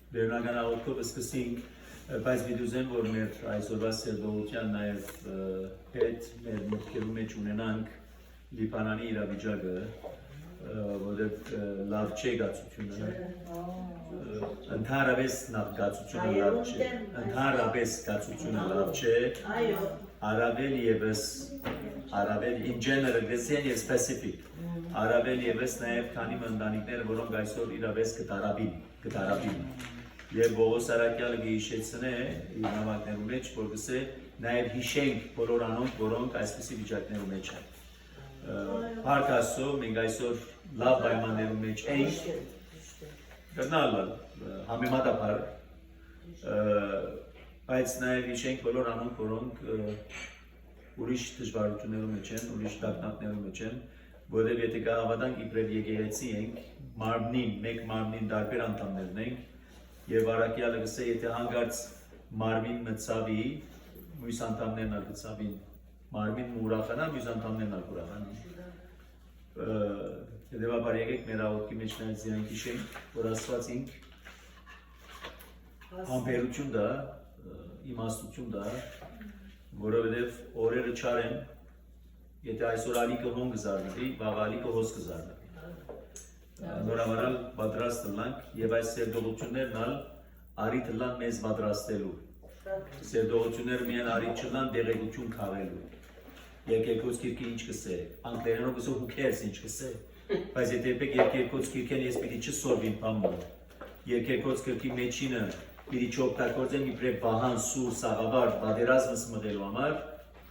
Վերնական աղոթքով սկսենք, բայց դիտուզեմ, որ մեր այսօրվա սերդողության նաև հետ մեր մտքերու մեջ ունենանք Լիբանանի իրավիճակը, որտեղ լավ չէ գացությունը, ընդհանրապես գացությունը լավ չէ, ընդհանրապես գացությունը լավ չէ, առավել ևս, in general, գսեն և specific, առավել ևս նաև քանի ընտանիքները, որոնք այսօր իրավես կտարաբին, և Բողոս Արաքյալը գիշեցնե իր նամակներու մեջ, որ գսե նաև հիշենք բոլոր անոնք, որոնք այսպիսի վիճակներու մեջ են։ Փառք Աստծո, մենք այսօր լավ պայմաններու մեջ ենք, կրնալ համեմատաբար, բայց նաև հիշենք բոլոր անոնք, որոնք ուրիշ դժվարություններու մեջ են, ուրիշ տագնապներու մեջ են, որտեղ եթե կհավատանք իբրև եկեղեցի ենք, մարմնին, մեկ մարմնին տարբեր անդամներն ենք, և Արաքյալը գսե, եթե հանգարց մարմին մծավի, մույս անդամներն ալ գծավին, մարմին ուրախանա, մույս անդամներն ալ ուրախանա։ Հետևաբար եկեք մեր աղոթքի մեջ նաև զիրանք հիշենք, որ Աստված ինք համբերություն դա, իմաստություն դա, որովհետև օրերը չար են, եթե այսօր ալիքը հոն կզարնվի, վաղ ալիքը հոս կզարնվի։ Նորավարալ պատրաստ լանք և այս սերդողություններն ալ արիթ լան մեզ պատրաստելու։ Սերդողությունները միայն արիթ չլան դեղեկություն քաղելու։ Երկերկոց կիրքի ինչ կսե, անգլերենով կսե who cares ինչ կսե, բայց եթե եպեք երկերկոց կիրքեն ես պիտի չսորվին պամբը, երկերկոց կիրքի մեջինը պիտի չօգտագործեմ իբրև վահան, սուր, սաղավար, պատերազմս մղելու համար,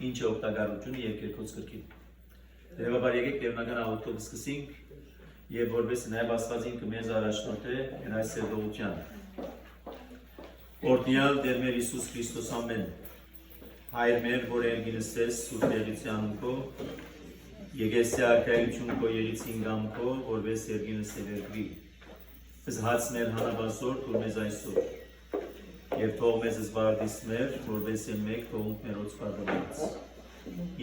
ինչ է օգտագործությունը երկերկոց կիրքին։ Հետևաբար եկեք տերնական աղոթքով սկսենք և որպես նաև Աստված ինքը մեզ առաջնորդ է այս սերդողության։ Օրհնյալ Տեր մեր Հիսուս Քրիստոս ամեն, Հայր մեր, որ երգինս ես սուրբ եղիցյան քո, եկեսի արքայություն քո եղիցին գամ քո, որպես երգինս է վերգրի։ Հաց մեր հանաբասոր թուր մեզ այսօր, և թող մեզ զբարդիս մեր, որպես է մեկ թողունք մերոց պարդանից,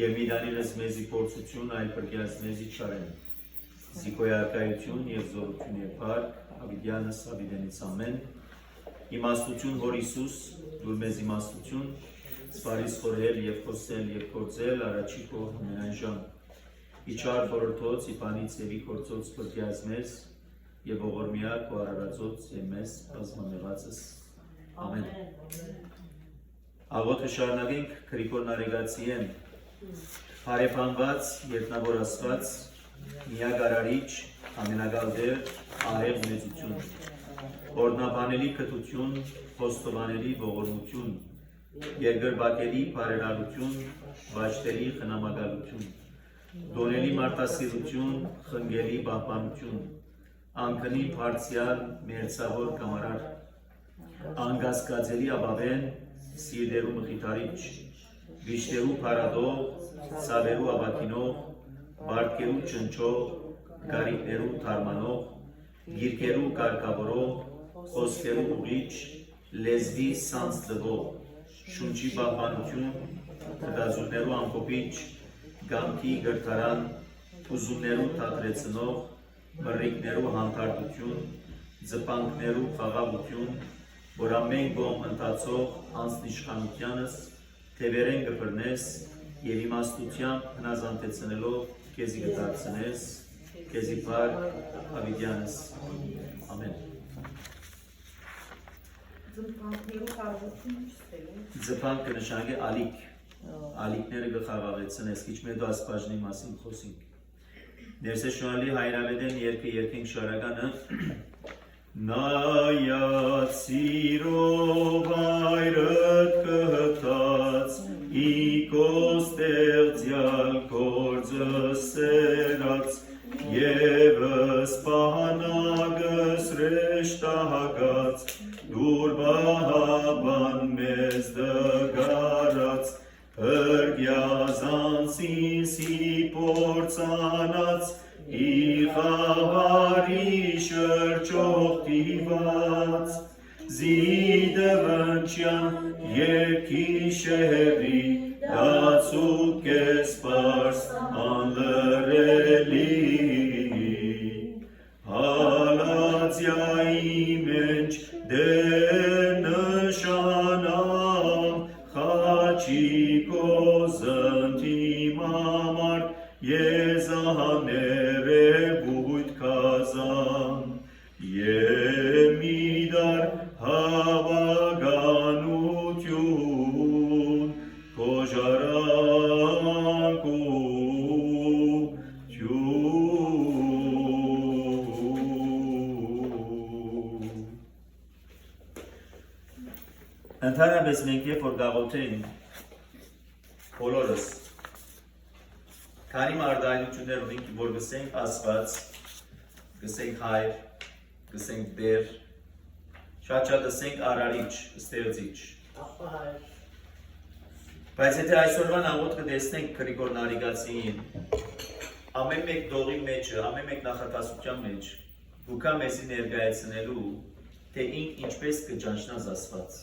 և մի դանիրս մեզի փորձություն, այլ պրկյաց մեզի չարեն, զիկոյ արքայություն և զորություն և փառք, հավիտյանս հավիտենից ամեն, իմաստություն հոր Հիսուս, դուր մեզ իմաստություն, սպարիս խորհել և խոսել և կործել, առաջի քո ամենայն ժամ, իչար խորհրդոց, իպանից և ի կործոց պրկյաց մեզ, և ողորմյա քո արարածոց և մեզ բազմամեղածս, ամեն։ Աղոթքը շարունակենք Գրիգոր Նարեգացիեն, հարևանված, երկնավոր Աստված, միագարարիչ, ամենագալդեր, ահեղ մեծություն, օրնաբանելի կտություն, խոստովանելի ողորմություն, երկրբակելի բարերարություն, վաճտերի խնամակալություն, դոնելի մարտասիրություն, խնգելի պահպանություն, անկնի բարձյալ մերձավոր կամարար, անգասկածելի ապավեն, սիրտերու մխիթարիչ, վիշտերու փարադող, ցավերու ավագինող, բարդկերու ճնճող, գարիկներու թարմանող, գիրկերու կարգավորող, խոսքերու ուղիչ, լեզվի սանձ տվող, շունչի պահպանություն, գազուններու ամփոփիչ, գամքի գրթարան, ուզումներու թատրեցնող, մռիկներու հանդարտություն, ձպանքներու խաղաղություն, որ ամեն կողմ ընթացող անձնիշխանությանս թևերեն կբռնես և իմաստությամբ հնազանդեցնելով քեզի կդարձնես, քեզի փառք հավիտյանս, ամեն։ Ձպանքներու խաղաղություն չստելու։ Ձպանք կնշանակի ալիք, ալիքները կխաղաղեցնես, քիչ մեր դու ասպաժնի մասին խոսենք։ Ներսեշոնալի հայրավետեն երկը երկենք շարականը Նայած սիրով այրըտ կհտած, իքոստեղծյալ կործը սերած, եվս պահանագս ռեշտահագած, դուր բահաբան մեզ դգարած, հրգյազանցին սիպորցանած, իխավարի շրջող տիված, զիդվնչյան երկի շեղի, դացուկ կես պարս անլրելի, հալածյայի մեն դնշանամ խաչիկո զնտիմամար եզաները բույթ կազան Եմիդար հավագանություն Ընդհանրապես մենք երբ որ գաղութենք բոլորս քանի մարդայնություններ ունենք որ գսենք Աստված գսենք Հայր գսենք Տեր շատ ասենք Արարիչ ստեղծիչ բայց եթե այսօրվան աղոտ կտեսնենք Գրիգոր Նարեգացիին ամեն մեկ դողի մեջը ամեն մեկ նախատասության մեջ դուքա մեզի ներկայացնելու թե ինք ինչպես կճանչնաս Աստված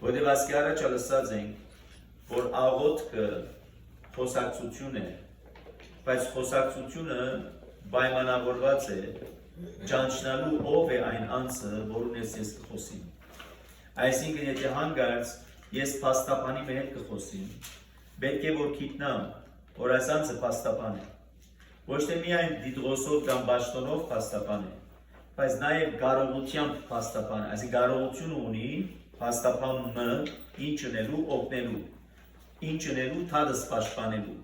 Որտեղ ասկի առաջ լսած ենք, որ աղոթքը խոսակցություն է, բայց խոսակցությունը պայմանավորված է ճանչնալու ով է այն անձը, որուն ես կխոսím։ Այսինքն եթե հանգարց ես փաստաբանի հետ կխոսím, պետք է որ գիտնամ, որ այս անձը փաստաբան է։ Ոչ թե միայն դիդրոսով կամ բաշտոնով փաստաբան է, բայց նաև կարողությամբ փաստաբան, այսինքն կարողություն ունի Փաստաբանը ինչ ունելու, օգնելու, ինչ ունելու, թադս պաշտպանելու,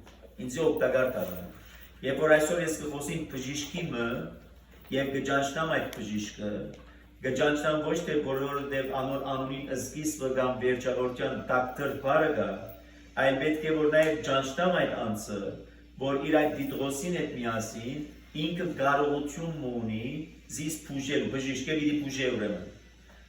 ինձ օգտակար դառնալու։ Երբ որ այսօր ես կխոսեմ բժիշկի մը եւ կճանչնամ այդ բժիշկը, կճանչնամ ոչ թե որովհետեւ անունին սկիզբը կամ վերջավորության դոկտոր բառը գա, այլ պետք է որ նաեւ ճանչնամ այդ անձը, որ իր այդ դիդրոսին հետ միասին ինքը կարողություն ունի զիս բուժել, բժիշկը պիտի բուժի ուրեմն։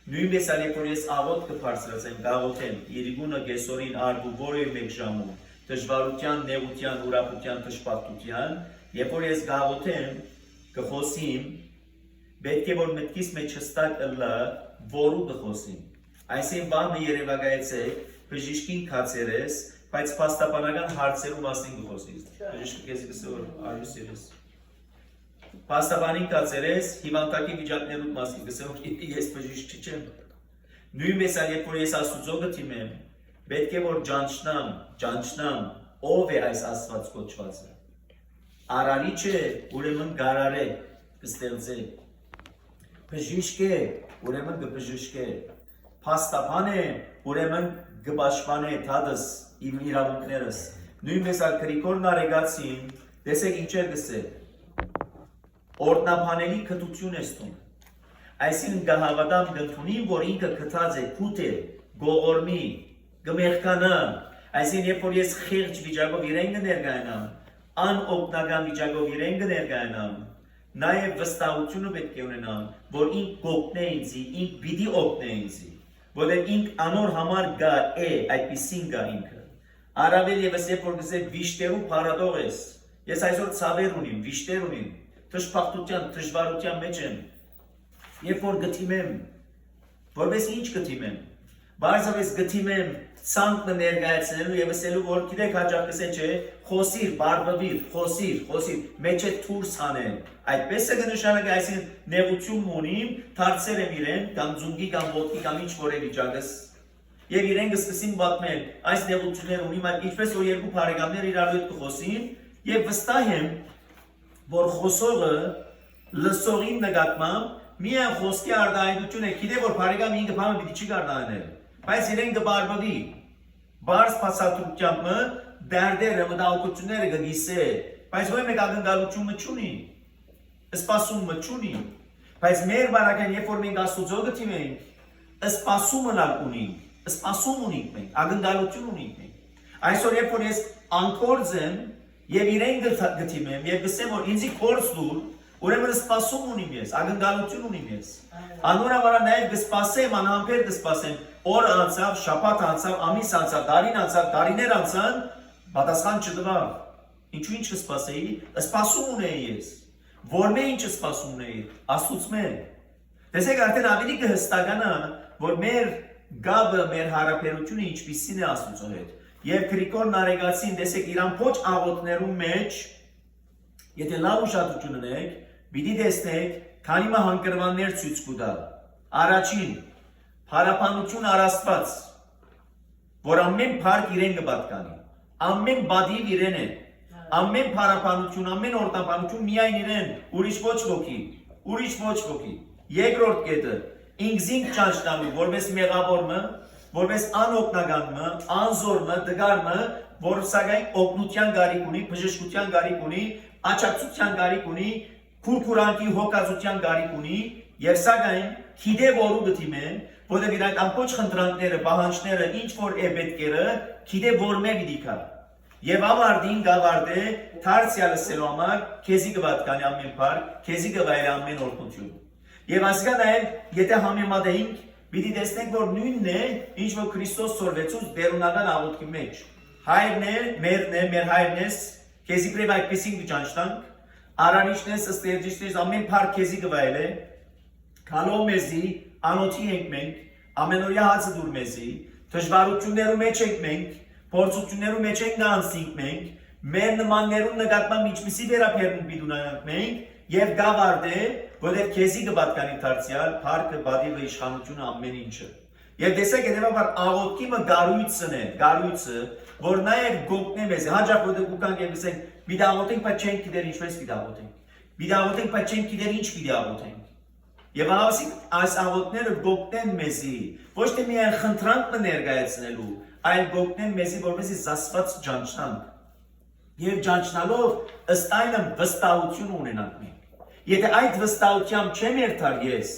Նույնպես այլ որ ես աղոտ կբարձրացեմ, գաղոթեմ, իրգունը գեսորին արբու որևէ մեկ ժամում, դժվարության, նեղության, ուրախության, թշպարտության, երբ որ ես գաղոթեմ, կխոսím, պետք է որ մտքիս մեջ հստակ ըլլա, որու կխոսím։ Այսինքն բանը երևակայեցեք, բժիշկին կացերես, բայց փաստաբանական հարցերու մասին կխոսείς։ Բժիշկը քեզ կսոր արյուս երես։ Փաստաբանին կացերես, հիվանդակի վիճակներու մասին կսեմ, ես բժիշկ չեմ։ Նույնպես երբ որ ես Աստուծո գտիմեմ, պետք է որ ճանչնամ, ով է այս Աստված կոչվածը։ Արարիչ է, ուրեմն գարար է, կստեղծե։ Բժիշկ է, ուրեմն կբժշկե։ Փաստաբան է, ուրեմն կպաշտպանե թադս իրավունքներս։ Նույնպես Գրիգոր Նարեգացին, տեսեք ինչ էր գսել։ Օրտնապանելի կտություն է ստում։ Այսինքն գահավատամ գտնին, որ ինքը կտած է կուտե, գողորմի, գմեղկանա, այսինքն երբ որ ես խիղճ վիճակով իրեն կներկայանամ, անօգնական վիճակով իրեն կներկայանամ, նաև վստահությունը պետք է ունենամ, որ ինք կօգնե ինձի, ինք պիտի օգնե ինձի, որտեղ ինք անոր համար գա է, այդպիսին գա ինքը։ Առավել ևս երբ որ գսե վիշտերու փառատող ես, ես այսօր ցավեր ունիմ, վիշտեր ունիմ, Թշպարտության, դժվարության մեջ եմ, երբ որ գտիմեմ, որպես ինչ գտիմեմ, բարձրապես գտիմեմ ցանկը ներկայացնելու եւ ասելու որ գիտեք հաջող կսե չէ, խոսիր, բարբավիր, խոսիր, մեջ է դուրս հանեն, այդպես է կնշանակի այսինքն նեղություն ունիմ, դարձել եմ իրեն, կամ ձունգի կամ ոտքի կամ ինչ որ է վիճակս, եւ իրեն կսկսին պատմել, այս նեղություններ ունիմ, ինչպես որ երկու բարեկամներ իրար հետ կխոսին եւ վստահ եմ որ խոսողը լսողին նկատմամբ միայն խոսքի արտահայտություն է, գիտե որ բարեկամ ինքը բանը պիտի չի կարողանալ, բայց իրեն կբարբավի, բարձ փաստաթուղթությամբ դերդերը մտահոգությունները կգիսե, բայց ոչ մեկ ակնկալություն չունի, սպասում չունի, բայց մեր բարական երբ որ մենք Աստուծո գտիմենք, սպասում ունենք մենք, ակնկալություն ունենք մենք, այսօր երբ որ ես անկորձ եմ Եվ իրեն գտիմեմ, եւ գսեմ որ ինձի կորս դուր, ուրեմն սպասում ունիմ ես, ակնկալություն ունիմ ես։ Անորավարա նաեւ կսպասեմ, անհամբեր կսպասեմ, օր անցավ, շաբաթ անցավ, ամիս անցավ, տարին անցավ, տարիներ անցան, պատասխան չտվավ։ Ինչու ինչ կսպասեի, սպասում ունեի ես։ Որ մե ինչ սպասում ունեի, Աստուծմե։ Տեսեք արդեն ավելի կհստականա, որ մեր գաբը, մեր հարաբերությունը ինչպիսին է Աստուծո հետ։ Եվ Գրիգոր Նարեգացին տեսեք իրան ոչ աղոթներու մեջ, եթե լավ ուշադրություն ունեք, պիտի տեսնեք, քանի մը հանգրվաններ ցույց կտա։ Առաջին փարապանություն առաստված, որ ամեն փառք իրեն կպատկանի, ամեն բադիվ իրեն է, ամեն փարապանություն, ամեն օրտապանություն միայն իրեն, ուրիշ ոչ ոքի, երկրորդ կետը, ինքզինք ճանչնալու, որպես մեղավորմը, որպես անօգնականմը, անզորմը, դգարմը, որ սակայն օգնության գարիք ունի, բժշկության գարիք ունի, աջակցության գարիք ունի, քուրքուրանքի հոգացության գարիք ունի, եւ սակայն գիտե որու գտիմեն, որտեղ իրանք ամբողջ խնդրանքները, պահանջները, ինչ որ է պետքերը, գիտե որ մե պիտի կա։ Եվ ավարտին գավարտե թարցիալը սելու համար քեզի կվատկանի ամեն փառք, քեզի կվայելի ամեն օրհնություն։ Եվ ասկա նաև եթե համեմատենք, պիտի տեսնենք որ նույնն է, ինչ որ Քրիստոս սորվեցուց բերունական աղոթքի մեջ։ Հայրն է, մեր հայրն է, քեզի պրև այդպեսին կճանչտանք, արանիչն ես, ստերջիչն ես, ամեն փառք քեզի կվայել է, քալով մեզի, անոթի ենք մենք, ամենօրյա հացը դուր մեզի, դժվարություններու մեջ ենք մենք, փորձություններու մեջ ենք անցնենք մենք, մեր նմաններուն նկատմամբ ինչպիսի վերաբերմունք պիտի ունենանք մենք, եւ գավարտե, որտեղ քեզի կպատկանի դարձյալ, փառքը, բադիվը, իշխանությունը ամեն ինչը։ Եվ տեսեք, հետևաբար աղոթքիմը գարույցն է, գարույցը, որ նաև գոկն է մեզ, հաջակ որտեղ ուկանք եւ ասենք, պիտի աղոթենք, բայց չենք գիտեր ինչպես պիտի աղոթենք։ Պիտի աղոթենք, բայց չենք գիտեր ինչ պիտի աղոթենք։ Եվ այս աղոթքները գոկնեն մեզի, ոչ թե միայն խնդրանք ներկայացնելու, այլ գոկնեն մեզի, որպեսզի զասված ճանչնանք։ Եվ ճանչնալով ըստ այնը վստահություն ունենանք մենք։ Եթե այդ վստահությամբ չեմ երթար ես,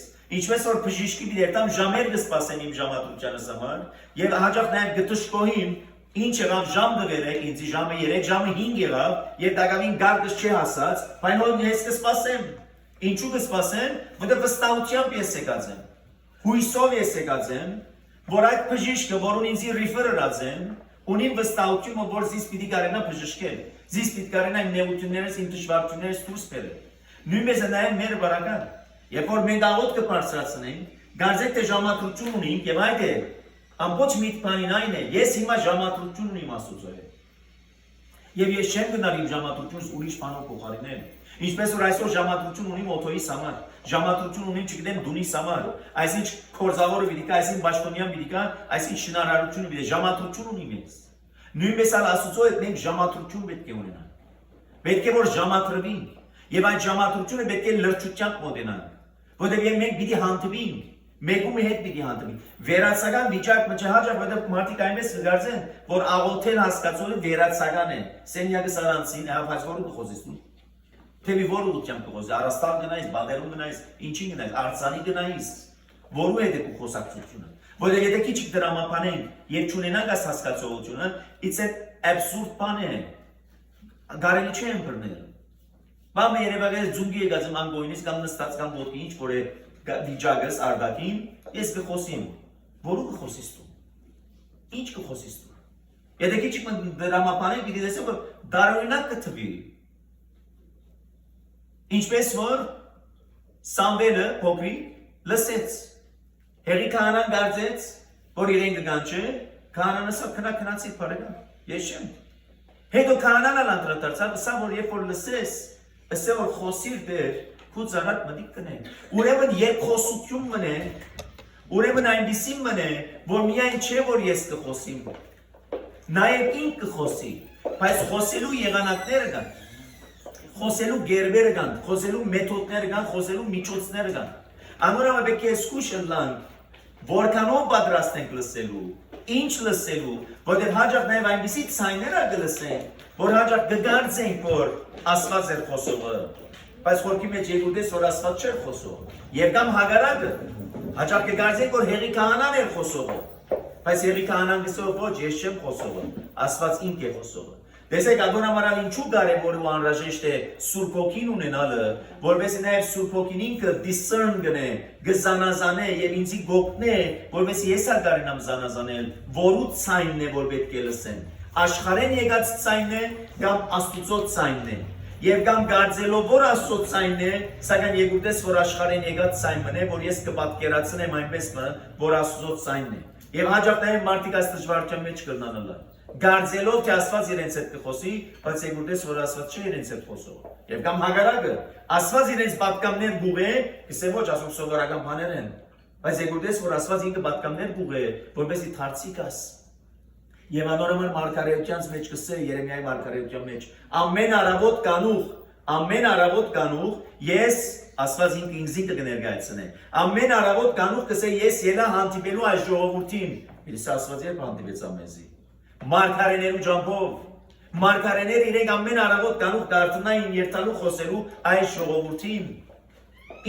ինչպես որ բժիշկի դերտամ ժամեր կսպասեմ իմ ժամադրությանս համար, եւ հաջող նաեւ գտշկոհիմ, ինչ եղավ ժամ դվերեք, ինձ ժամը 3, ժամը 5 եղավ, եւ դակավին գարկս չի հասած, բայց որ ես կսպասեմ։ Ինչու կսպասեմ, որտեղ վստահությամբ ես եկած եմ, հույսով ես եկած եմ, որ այդ բժիշկը, որուն ինձ ռիֆերած են, ունի վստահությունը, որ զիս պիտի կարենա բժշկել, զիս պիտի կարենա իմ նեղություններս, իմ դժվարություններս դուրս բերել։ Նույնպես է նաև մեր բարական, երբ որ մենք աղոթքը բարձրացնենք, գարձեք թե ժամադրություն ունենք եւ այդ է, ամբողջ միտքանին այն է, ես հիմա ժամադրություն ունիմ Աստծո հետ։ Եվ ես չեմ գնալ իմ ժամադրությունս ուրիշ բանով փոխարինել։ Ինչպես որ այսօր ժամադրություն ունիմ օթոյիս համար, ժամադրություն ունիմ չգիտեմ դունիս համար, այսինչ կորզավորը պիտի կա, այսինչ բաշխոնյան պիտի կա, այսինչ շինարարությունը պիտի ժամադրություն ունիմ ես։ Նույնպես ալ Աստծո հետ մենք ժամադրություն պետք է ունենանք։ Պետք է որ ժամադրվենք, եւ այդ ժամադրությունը պետք է լրջությամբ մոտենանք, որովհետեւ մենք պիտի հանդիպենք, մեկումի հետ պիտի հանդիպենք։ Վերացական վիճակը չհաջող, որովհետեւ մարդիկ այնպես կգարձեն, որ աղոթել հասկացողը վերացական է։ Սենյակը սարանցին, հավաց որը կխոսես դու։ Թեւի որ ուղղությամբ կխոսես, Արաստան գնայիս, Բադերում գնայիս, ինչին գնայիս, Արցանի գնայիս, որու հետ է քո խոսակցությունը։ Որովհետեւ եթե քիչ դրամապանենք եւ չունենանք այս հասկացողությունը, it's an absurd բան է։ Գարելի չէ ընտրնել։ Բամը երևակայես ձունգի եկած եմ անգոյնից կամ նստած կամ ոտքի ինչ որ է վիճակս արդակին, ես կխոսիմ, որու կխոսիս դու, ինչ կխոսիս դու, եթե քիչ դրամապանենք պիտի տեսեմ, որ դարօրինակ կթվի, ինչպես որ Սամվելը փոքրիկ լսեց, հեղի քահանան գարձեց, որ իրեն կգանչե, քահանան ասավ քնացի բարեկամ, ես չեմ, հետո քահանան ալ անդրադարձավ, ասա որ երբ որ լսես, ասա որ խոսիր դեր, քու ծառատ մտիկ կնեն։ Ուրեմն երբ խոսություն մնե, ուրեմն այնպիսին մնե, որ միայն չէ որ ես կխոսիմ, նաև ինք կխոսի, բայց խոսելու եղանակները կան, խոսելու գերբերը կան, խոսելու մեթոդները կան, խոսելու միջոցները կան։ Անորամը պետք է զգուշ ընլանք, որքանով պատրաստ ենք լսելու, ինչ լսելու, որտեղ հաջող նաև այնպիսի ցայները կլսենք, որ հաջող կգարձենք, որ Աստված էր խոսողը, բայց խորքի մեջ եկուտես, որ Աստված չէր խոսող, եւ կամ հագարակը, հաջող կգարձենք, որ հեղի քահանան էր խոսողը, բայց հեղի քահանան գսող ոչ, ես չեմ խոսողը, Աստված ինք է խոսողը։ Տեսեք, ադոնամարալ ինչու կարևոր ու անհրաժեշտ է Սուրբ Հոգին ունենալը, որովհետեւ նաև Սուրբ Հոգին ինքը discern գնե, գզանազանե եւ ինձի գոտնե, որովհետեւ ես ալգարինամ զանազանել, որու ցայնն է, որ պետք է լսեն։ Աշխարհեն եկած ցայնն է կամ Աստծո ցայնն է։ Եվ կամ գարձելով որ Աստծո ցայնն է, սակայն եկուտես որ աշխարհեն եկած ցայնն է, որ ես կպատկերացնեմ այնպես, որ Աստծո ցայնն է։ Եվ հաջող նաև մարդիկ այս դժվարության մեջ կլնանալը։ Գարձելով թե Աստված իրենց հետ կխոսի, բայց եկուտես որ Աստված չէ իրենց հետ խոսող։ Եվ կամ հագարակը, Աստված իրենց պատկամներ գուղե, կսե ոչ ասում սովորական բաներ են։ Բայց եկորդես որ Աստված ինքը պատկամներ կուղե, որպեսի դարձի կաս։ Եվ անորոմն մարգարեությանց մեջ կսե Երեմիայի մարգարեության մեջ ամեն առավոտ կանուխ ես Աստված ինձ կներկայացնե ամեն առավոտ կանուխ կսե ես ելա հանդիպելու այս ժողովրդին Իրս Աստված երբ հանդիպեց ամեզի մարգարեներու ջամփով մարգարեները իրենք ամեն առավոտ կանուխ դարձնային երթալու խոսելու այս ժողովրդին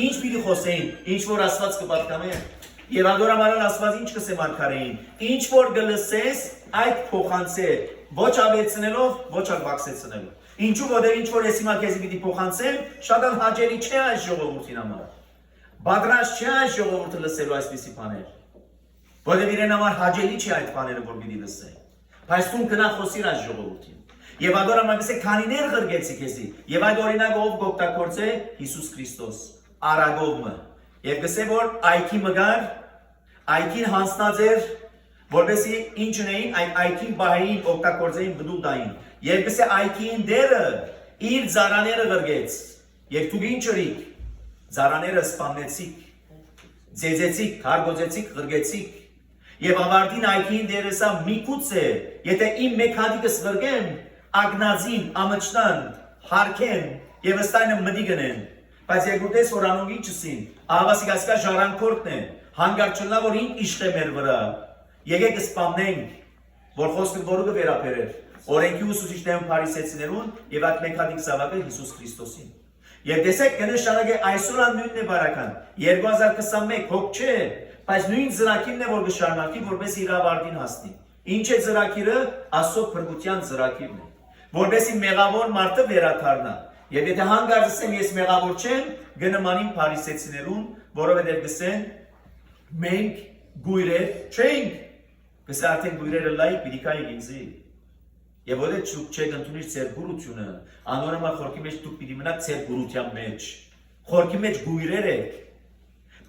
ինչ պիտի խոսեին ինչ որ Աստված կպատկամե եւ ադորամարան Աստված ինչ կսե մարգարեին ինչ որ գլսես այդ փոխանցե ոչ ավեցնելով ոչ ակվակսեցնելով Ինչու որտեղ ինչ որ ես հիմա քեզի պիտի փոխանցեմ, շատ էլ հաճելի չէ այս ժողովրդին համար։ Պատրաստ չէ այս ժողովուրդը լսելու այսպիսի բաներ։ Որտեղ իրեն համար հաճելի չէ այդ բաները, որ պիտի լսեն։ Բայց դու կնա խոսիր այս ժողովրդին։ Եվ ադորամը գսե քանիներ ղրգեցի քեզի։ Եվ այդ օրինակը ով գոկտակորձե Հիսուս Քրիստոս, Արագովը։ Եվ գսե որ այքի մգար, այքին հանցնած էր, որովհետեւ ինչ ունեին այդ այքին բահային օգտակորձեին բդուտային։ Եվ գսե այքին դերը իր զարաները ղրգեց։ Եվ դու ինչ ուրիկ զարաները սպանեցիք, ձեզեցիք, հարգոծեցիք, ղրգեցիք։ Եվ ավարտին այքին դերը սա միգուցե, եթե իմ մեկ հատիկս ղրգեմ, ագնազին, ամճնան, հարկեն եւ ըստայնը մդի գնեն։ Բայց երկուտես որ անոնք ինչսին, ահավասիկասկա ժառանգորդն է, հանգարչնա որ ին իշխե մեր վրա։ Եկեք սպանենք, որ խոսքը որը կվերապերեր։ Օրենքի ուսուցիչներուն փարիսեցիներուն եւ այդ մեկ հատիկ զավակը Հիսուս Քրիստոսին։ Եվ տեսեք կնշանակե այսօր նույնն է բարական 2021 հոգ չէ, բայց նույն ծրագիրն է որ կշարունակի որպես իր ավարտին հասնի։ Ինչ է ծրագիրը Աստծո փրկության ծրագիրն է, որպեսզի մեղավոր մարդը վերադառնա։ Եվ եթե հանգարց ասեմ ես մեղավոր չեմ, գնմանին փարիսեցիներուն, որովհետեւ գսեն մենք գույրեր չենք։ Գսե արդեն գույրերը լայ պիտի կային ինձի։ Եվ որը չուք չեք ընդունիր ձեր գուրությունը, անորոմա խորքի մեջ դուք պիտի մնաք ձեր գուրության մեջ։ Խորքի մեջ գույրեր եք,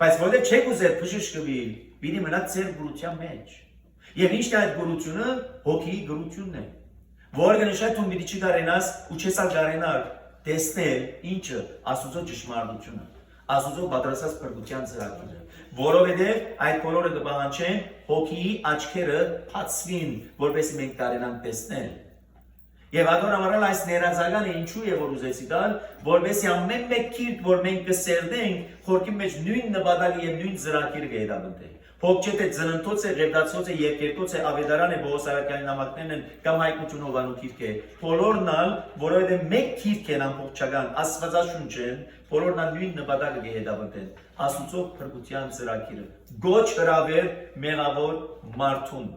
բայց որը չեք ուզեր փշշկվի, պիտի մնաք ձեր գուրության մեջ։ Եվ ինչ է այդ գուրությունը, հոգիի գուրությունն է, որը կնշանակի դու պիտի չկարենաս ու չես կարենար տեսնել ինչը Աստծո ճշմարտությունը, Աստծո պատրաստած փրկության ծրագիրը, որովհետև այդ բոլորը կպահանջեն հոգիի աչքերը բացվին, որպեսզի մենք կարենանք տեսնել։ Եվ ադորամարալ այս ներազագանը ինչու է որ ուզեցի տալ, որպեսզի ամեն մեկ քիրք, որ մենք կսերնենք, խորքի մեջ նույն նպատակը եւ նույն ծրագիրը կհետապնդի։ Հոգ չէ թե ծննդոց է, ղևդացոց է, երկերկոց է, ավետարան է, Բողոս Արաքյալի նամակներն են կամ հայտնություն ովանու քիրք է։ Բոլորն ալ, որովհետև մեկ քիրք են ամբողջական, Աստվածաշունչ են, բոլորն ալ նույն նպատակը կհետապնդեն։ Աստծո փրկության ծրագիրը։ Գոչ հրավեր մեղավոր մարդուն։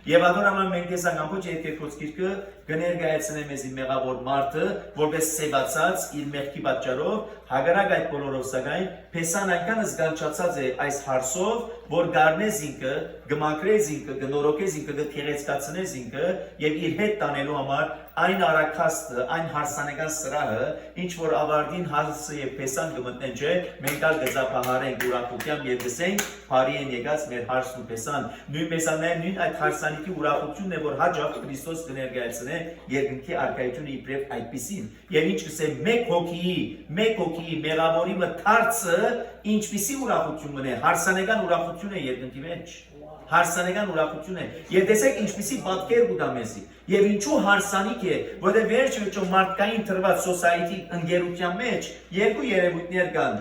Եվ ադորաման մենք տեսանք ամբողջ երկերկոց քիրքը կներկայացնե մեզի մեղավոր մարդը, որպես սևացած իր մեղքի պատճառով, հագարակ այդ բոլորով սակայն Փեսան այնքան զգալչացած է այս հարցով, որ գարնես ինքը, գմակրես ինքը, գնորոքես ինքը, գթեղեցկացնես ինքը եւ իր հետ տանելու համար այն արաքաստը, այն հարսանեկան սրահը, ինչ որ ավարտին հարսը եւ Փեսան կմտնեն, չէ, մենք ալ գծափահարենք ուրախությամբ եւ գսենք, բարի են եկած մեր հարսն ու Փեսան, նույն Փեսանները նույն այդ հարսանիքի ուրախությունն է, որ հաջող Քրիստոս կներկայացնե երկնքի արքայությունը իբրև այդպիսին։ Եվ ինչ կսե մեկ հոգիի մեղավորի մթարցը ինչպիսի ուրախություն մնե, հարսանեկան ուրախություն է երկնքի մեջ։ Հարսանեկան ուրախություն է։ Եվ տեսեք ինչպիսի պատկեր կտա մեզի։ Եվ ինչու հարսանիք է, որտեղ վերջ մարդկային թրված սոցիետի ընկերության մեջ երկու երևույթներ կան,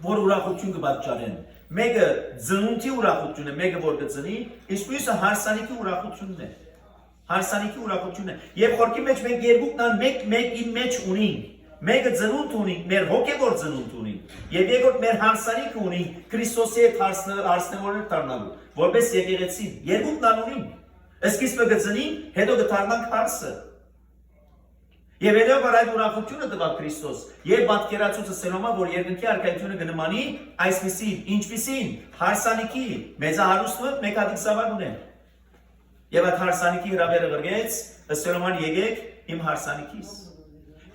որ ուրախություն կպատճառեն։ Մեկը ծնունդի ուրախությունն է, մեկը որ կծնի, իսկ մյուսը հարսանիքի ուրախությունն է։ Հարսանիքի ուրախությունն է։ Եվ խորքի մեջ մենք երկուքն մեկ իր մեջ ունենք։ Մեկը ծնունդ ունենք, մեր հոգևոր ծնունդ ունենք, եւ երկրորդ մեր հարսանիքը ունենք Քրիստոսի հետ հարսնավորներ դառնալու, որպես եկեղեցի, երկուքն ունենք։ Սկիզբը կծնին, հետո կդառնանք հարսը։ Եվ հետո որ այդ ուրախությունը տվավ Քրիստոս, եւ պատկերացուցը սերոմա, որ երկնքի արքայությունը կնմանի այսպիսին, ինչպիսին, հարսանիքի, մեծահարուստը մեկ հատիկ զավակ ունեն։ Եվ այդ հարսանիքի հրավերը ղրգեց, սերոման եկեք իմ հարսանիքիս։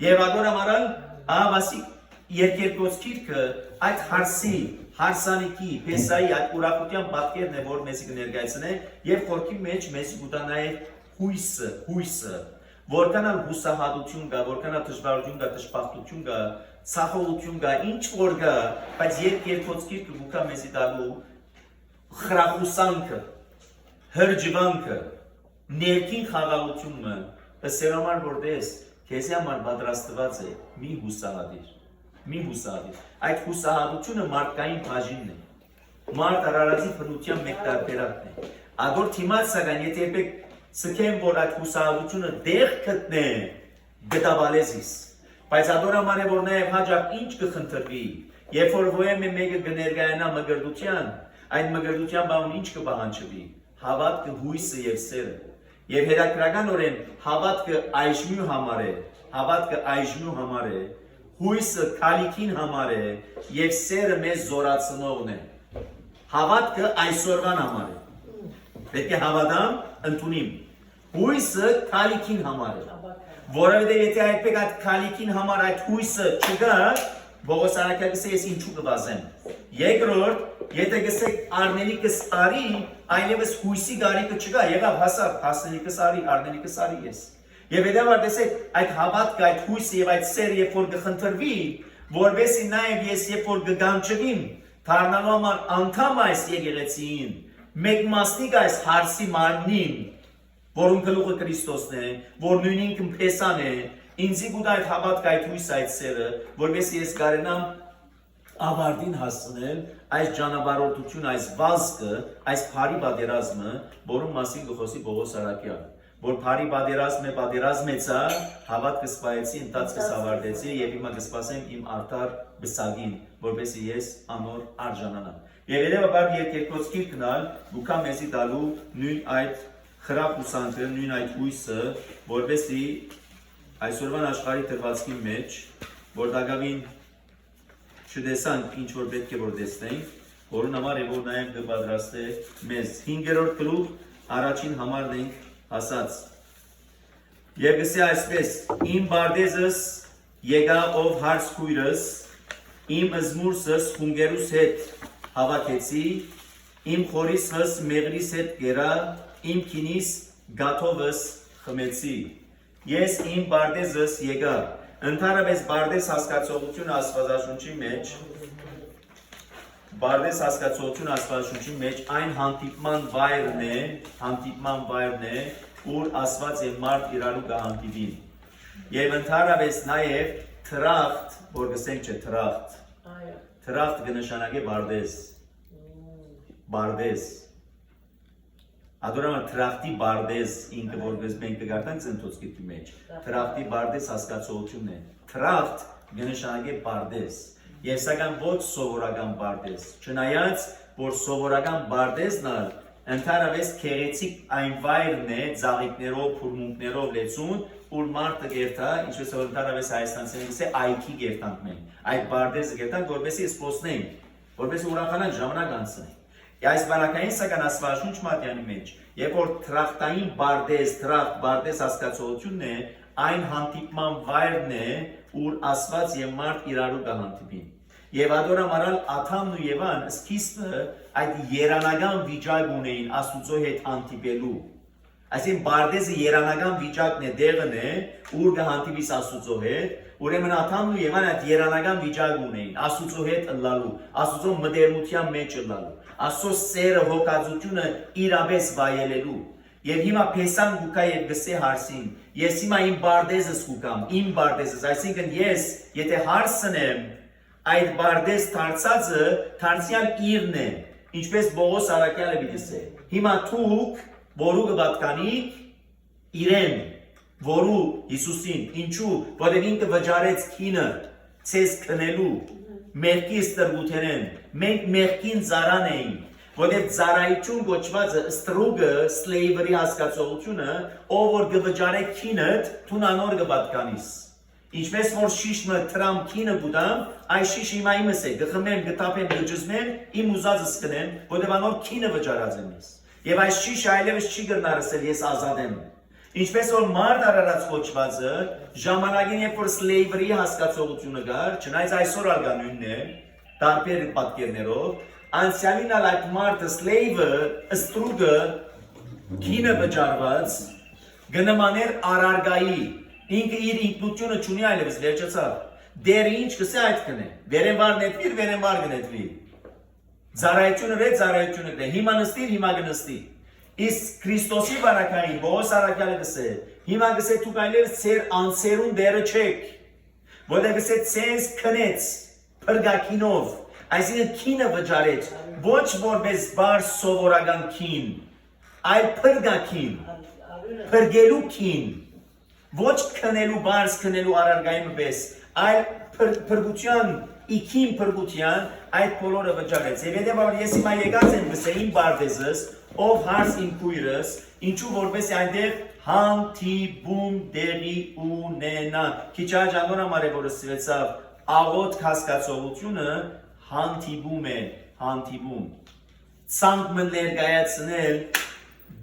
Եվ ադորամարալ ահավասիկ երկերկոց քիրքը այդ հարսի, հարսանիքի, Փեսայի այդ ուրախության պատկերն է, որ մեզ կներկայացնե եւ խորքի մեջ մեզ կուտանայ հույսը, որքան ալ հուսահատություն կա, որքան ալ դժվարություն կա, դժբախտություն կա, ցախողություն կա, ինչ որ կա, բայց երկերկոց քիրքը գուկա մեզի տալու խրախուսանքը, հրջվանքը, ներքին խաղաղությունը, սերամար որտես, քեզի համար պատրաստված է, մի հուսահատիր, այդ հուսահատությունը մարդկային բաժինն է, մարդ արարածի բնության մեկ տարբերակն է, ադոր թիմած սակայն, եթե երբեք սքեմ, որ այդ հուսահատությունը դեղ գտնե, գտավալեզիս, բայց ադոր համար է, որ նաև հաջակ ինչ կխնդրվի, երբ որ ոյեմ է մեկը կներգայանա մգրդության, այդ մգրդության բանուն ինչ կպահանջվի, հավատքը, հույսը և սերը, և հետաքրքրականորեն հավատքը այժմու համար է, հույսը քալիքին համար է, և սերը մեզ զորացնողն է, հավատքը այսօրվան համար է, պետք է հավատամ, ընդունիմ, հույսը քալիքին համար է, որովհետև եթե այդպես այդ քալիքին համար այդ հույսը չկա, Բողոս Արաքյալը գսե ես ինչու կվազեմ, երկրորդ, եթե գսեք արնելիքս արի, այլևս հույսի գարիկը չկա, եղավ հասավ, հասնելիքս արի, արնելիքս արի ես, և հետևար տեսեք այդ հավատքը, այդ հույսը և այդ սերը երբ որ կխնդրվի, որովհետև նաև ես երբ որ կգանչվիմ, դառնալու համար անդամ այս եկեղեցին, մեկ մասնիկ այս հարսի մարմնին, որում գլուխը Քրիստոսն է, որ նույն ինքն փեսան է, ինձի գուտ այդ հավատքը, այդ հույսը, այդ սերը, որովհետև ես կարենամ ավարտին հասցնել այս ճանապարհորդությունը, այս վազքը, այս բարի պատերազմը, որում մասին գխոսի Բողոս Արաքյալը, որ բարի պատերազմեցա, հավատքը սպայեցի, ընթացքս ավարտեցի և հիմա կսպասեմ իմ արդար բսագին, որպեսզի ես անոր արժանանամ։ Եվ երևաբար երկրորդ գիրքնալ գուքա մեզի տալու նույն այդ խրախուսանքը, նույն այդ հույսը, որպեսզի այսօրվան աշխարհի դրվածքի մեջ, որ դակավին չտեսանք ինչ որ պետք է որ տեսնենք, որուն համար է որ նաև կպատրաստե մեզ։ 5-րդ գլուխ առաջին համարն ենք ասած։ Եվ գսե այսպես. իմ բարդեզս եկա ով հարց քույրս, իմ զմուրսս խունգերուս հետ հավաքեցի, իմ խորիսս մեղրիս հետ գերա, իմ քինիս գաթովս խմեցի։ Ես իմ բարդեզս եկա, ընդհանրապես բարդես հասկացողությունը Աստվածաշունչի մեջ, այն հանդիպման վայրն է, ուր Աստված և մարդ իրարու կհանդիպին։ Եվ ընդհանրապես նաև թրախտ, որ գսենք չէ թրախտ կնշանակե բարդես, Ադորամը թրախտի բարդես ինքը որ մենք կգարտանք ծնտոց գիրքի մեջ, թրախտի բարդես հասկացողությունն է, թրախտ կնշանակե բարդես, և սակայն ոչ սովորական բարդես, չնայած որ սովորական բարդեսն ընդհանրապես քեղեցիկ այն վայրն է ծաղիկներով, փուրմունքներով լեցուն, ուր մարդը գերտա, ինչպես որ ընդհանրապես հայաստանցիներին գսե այքի գերտանք մենք, այդ բարդեսը գերտանք, որպեսզի սպոսնենք, որպեսզի ուրախանանք ժամանակ անցնենք։ Այս բանակային սակայն Աստվածաշունչ Մատթեանի մեջ, երբ որ թրախտային բարդես հասկացողությունն է, այն հանդիպման վայրն է, ուր Աստված և մարդ իրարու կհանդիպին։ Եվ ադորամարալ Ադամն ու Եվան սկիզբը այդ երանական վիճակ ունեին Աստուծո հետ հանդիպելու։ Այսինքն բարդեսը երանական վիճակն է, դեղն է, ուր կհանդիպիս Աստուծո հետ, ուրեմն Ադամն ու Եվան այդ երանական վիճակ ունեին, Աստուծո հետ ըլլալու, Աստուծո մտերմության մեջ ըլլալու, Աստծո սերը, հոգածությունը իրապես վայելելու։ Եվ հիմա Փեսան գուկա և գսե հարսին, ես հիմա իմ բարդեսս գուկամ, իմ բարդեսս, այսինքն ես, եթե հարսնեմ, այդ բարդես դարձածը դարձյալ իրն է, ինչպես Բողոս Արաքյալը գիտեսե։ Հիմա թուք, որու կպատկանիք իրեն, որու Հիսուսին, ինչու, որև ինքը վճարեց քինը, ցես քնելու, մեղքի ստրգութերեն, մենք մեղքին ծառան էինք, որև ծառայություն գոչվածը ստրուգը, սլեյվերի հասկացողությունը, ով որ կվճարե քինըդ, թուն անոր կպատկանիս։ Ինչպես որ շիշմը թրամ քինը գուտամ, այս շիշ հիմա իմս է, գխմեմ, գտապեմ, գջզմեմ, իմ ուզածս կնեմ, որև անոր քինը վճարած եմ ես։ Եվ այս շիշը այլևս չի գրնարսել, ես ազատ եմ։ Ինչպես որ մարդ արարած կոչվածը, ժամանակին երբ որ սլեյվերի հասկացողությունը կար, չնայած այսօր ալգա նույնն է, տարբեր պատկերներով, անցյալին ալ այդ մարդը սլեյվը, ստրուգը, քինը վճարված, գնմաներ արարգայի, ինքը իր ինքնությունը չունի այլևս վերջացավ, դերը ինչ կսե այդ կնե, վերենվար նետվիր, վերենվար գնետվի։ Զարայությունը ռետ, զարայությունը գրե։ Հիմա նստիր, հիմա գնստի։ Իսկ Քրիստոսի բարակայի Բողոս Արաքյալը գսե, հիմա գսե դուք այլևս ծեր անցերուն դերը չեք, որտեղ գսե ցենց քնեց փրկակինով, այսինքն քինը վճարեց, ոչ որպես բար սովորական քին, այլ փրկակին, փրկելու քին, ոչ քնելու բարձ քնելու արարգայի պես, այլ փրկության իքին փրկության այդ բոլորը վճարեց։ Եվ հետևաբար ես հիմա եկած եմ գսե իմ բարդեզս, ով հարց իմ քույրս, ինչու որպես այնտեղ հանդիպում դեղի ունենա։ Քիչ աջանորա մարևորը սվեցավ աղոտ հասկացողությունը հանդիպում է, հանդիպում։ Ցանկ մը ներկայացնել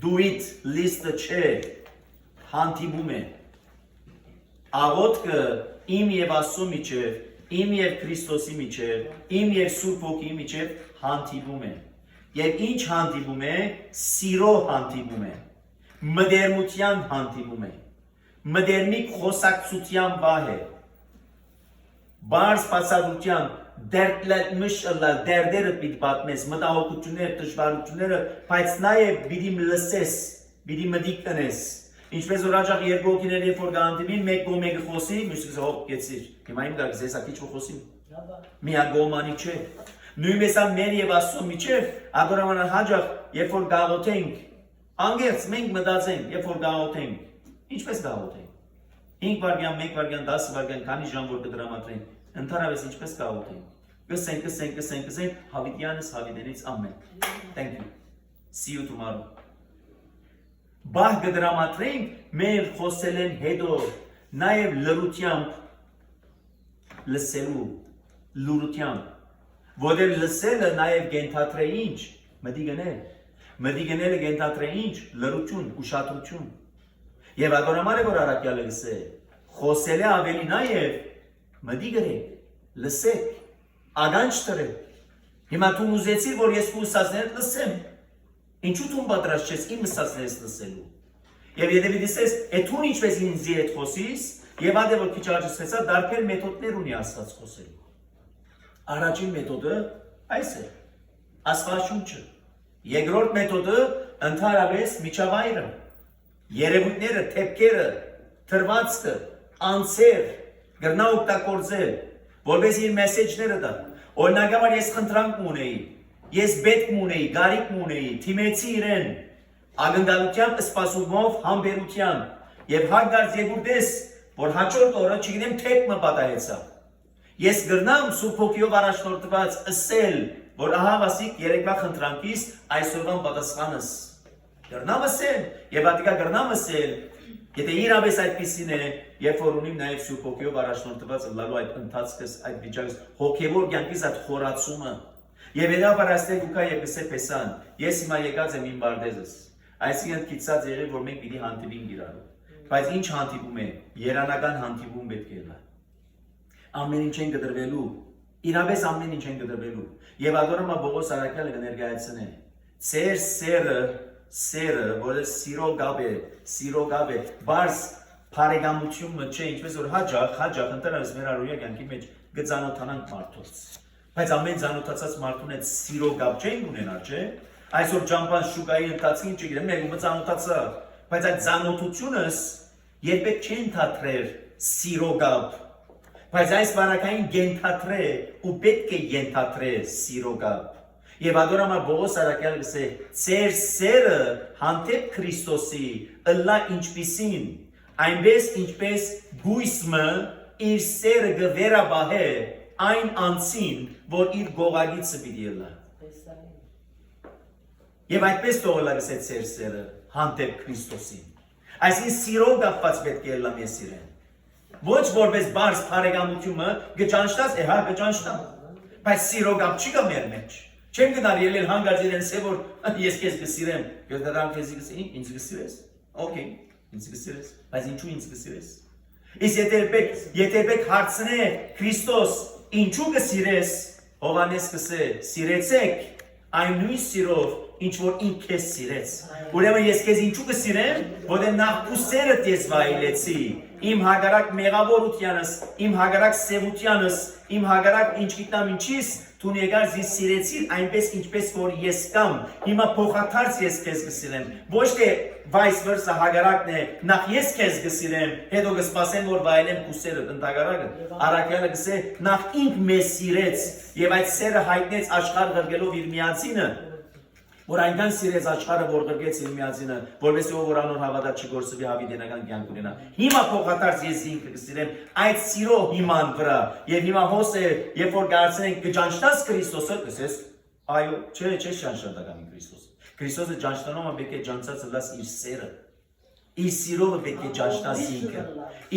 do it list-ը չէ, հանդիպում է։ Աղոտքը իմ եւ Աստծո միջև, իմ եւ Քրիստոսի միջև, իմ եւ Սուրբ Հոգիի միջև հանդիպում է։ Եվ ինչ հանդիպում է, սիրո հանդիպում է, մդերմության հանդիպում է, մդերմիկ խոսակցության բահ է, բարս բացադրության դերդերը պիտի պատմես, մտահոգությունները, դժվարությունները, բայց նաև պիտի լսես, պիտի մտիկ տնես, ինչպես որ հաճախ երկու հոգիներ երբ որ կհանդիպին, մեկ կողմ մեկը խոսի, մյուսը հող կեցիր, հիմա իմ դարձ ես ակիչ որ խոսիմ, միագողմանի չէ։ Նույնպես մեր եւ Աստծո միջև ադորամանալ հաջող երբ որ գաղութենք անգերց մենք մտածենք երբ որ գաղութենք ինչպես գաղութենք 5 վայրկյան 1 վայրկյան 10 վայրկյան քանի ժամ որ կդրամատրենք ընդհանրապես ինչպես գաղութենք կսենք հավիտյանս հավիտենից ամեն thank you see you tomorrow բահ կդրամատրենք մեր խոսելեն հետո նաեւ լրությամբ լսելու լուրությամբ Որտեղ լսելը նաև գենթատրե ինչ, մտի գնելը գենթատրե ինչ, լրություն, ուշադրություն։ Եվ ադորամար է որ Արաքյալը լսե, խոսել է ավելի նաև, մտի գրեք, լսեք, ագանջ տրեք։ Հիմա դու ուզեցիր, որ ես քո ուսածներդ լսեմ, ինչու դու պատրաստ չես իմ ուսածներս լսելու։ Եվ եթե դիտես, էթուն ինչպես ինձ հետ խոսիս, եւ ադե որ քիչ աճեցվեցա, դարբեր մեթոդներ ունի Աստված խոսելու։ Առաջին մեթոդը այս է, աստվածաշունչը, երկրորդ մեթոդը ընդհանրապես միջավայրը, երևույթները, թեփքերը, թրվածքը, անձեր, գրնա օգտագործել, որպես իր մեսեջները դա, օրինակաբար ես խնդրանք ունեի, ես պետք ունեի, գարիք ունեի, թիմեցի իրեն, ագնդալությամբ, սպասումով, համբերությամբ, եւ հարգարց եկուրտես, որ հաջորդ օրը չգիտեմ թեք մը պատահեցա, Ես գրնամ Սուրբ Հոգիով առաջնորդված ասել, որ ահա վասիկ երեկվա խնդրանքիս այսօրվան պատասխանս։ Գրնամ ասել, եւ ատիկա գրնամ ասել, եթե իրապես այդպիսին է, երբ որ ունիմ նաեւ Սուրբ Հոգիով առաջնորդված լալու այդ ընթացքս, այդ վիճակս, հոգեվոր կյանքից այդ խորացումը։ Եվ հետո այստեղ ուկա եւ գսե պեսան, ես հիմա եկած եմ իմ բարդեզս։ Այսինքն քիծած եղել, որ մենք պիտի հանդիպենք իրար։ Բայց ինչ հանդիպում է, երանական հանդիպում պետք է լինի։ Ամեն ինչ են կդրվելու, իրապես ամեն ինչ են կդրվելու, և ադորամա Բողոս Արաքյալը կներկայացնե, ծեր սերը, որը սիրո գապ է, բարս պարեգամությունը չէ, ինչպես որ հաջախ, ընտրարս մեր արոյա կյանքի մեջ գծանոթանանք մարդոց, բայց ամեն ծանոթացած մարդուն հետ սիրո գապ չենք ունենա, չէ, այսօր ճամպան շուկայի ընթացքին չգիրեմ, մեկ ու ծանոթացա, բայց այդ ծանոթությունս երբեք չեն թատրեր սիրո գապ, Բայց այս վարակային գենթատրե ու պետք է գենթատրե սիրո գապ։ Եվ ադորամա Բողոս Արաքյալը գսե, ծեր սերը հանդեպ Քրիստոսի ըլլա ինչպիսին, այնպես ինչպես գույսմը իր սերը գվերաբահե այն անցին, որ իր գողագիցը պիտի ըլլա։ Եվ այդպես թողոլա գսե ծեր սերը հանդեպ Քրիստոսին։ Այսինքն սիրո գապված պետք է ըլլա մեզ իրեն։ Ոչ որպես բարս բարեկամությունը գճանշտած է, հա գճանշտամ, բայց սիրո գապ չի կա մեր մեջ։ Չեմ գնալ ելել հանգած իրեն սե որ ես քեզ կսիրեմ, ես դրամ քեզ կսիրեմ, ինձ կսիրես։ Okay, ինձ կսիրես, բայց ինչու ինձ կսիրես։ Իսկ եթե պետք հարցնե Քրիստոս, ինչու կսիրես, Հովհաննես կսե, սիրեցեք այն նույն սիրով, ինչ որ ինք քեզ սիրեց։ Ուրեմն ես քեզ ինչու կսիրեմ, որտեղ նախ քու սերդ ես վայելեցի, իմ հագարակ մեղավորությանս, իմ հագարակ սևությանս, իմ հագարակ ինչ գիտամ ինչիս, դու եկար զիս սիրեցիր այնպես ինչպես որ ես կամ, հիմա փոխադարձ ես քեզ կսիրեմ, ոչ թե vice versa հագարակն է, նախ ես քեզ կսիրեմ, հետո կսպասեմ որ վայելեմ քու սերը, ընդհակառակը, առաքյալը կսե նախ ինք մեզ սիրեց եւ այդ սերը հայտնեց աշխարհ գրգելով իր միածինը, որ այնքան սիրեց աշխարհը, որ գրգեց իր միածինը, որովհետեւ ով որ անոր հավատա չգործվի հավիտենական կյանք ունենա։ Հիմա փոխադարձ ես ինքը կսիրեմ այդ սիրո հիման վրա, եւ հիմա հոսե, երբ որ գարցնենք կճանչնաս Քրիստոսը, կսես, այո, չէ, ճանչնատակամի Քրիստոսը։ Քրիստոսը ճանչնանոմը պետք է ճանչած լաս իր սերը։ Իր սիրովը պետք է ճանչնաս ինքը։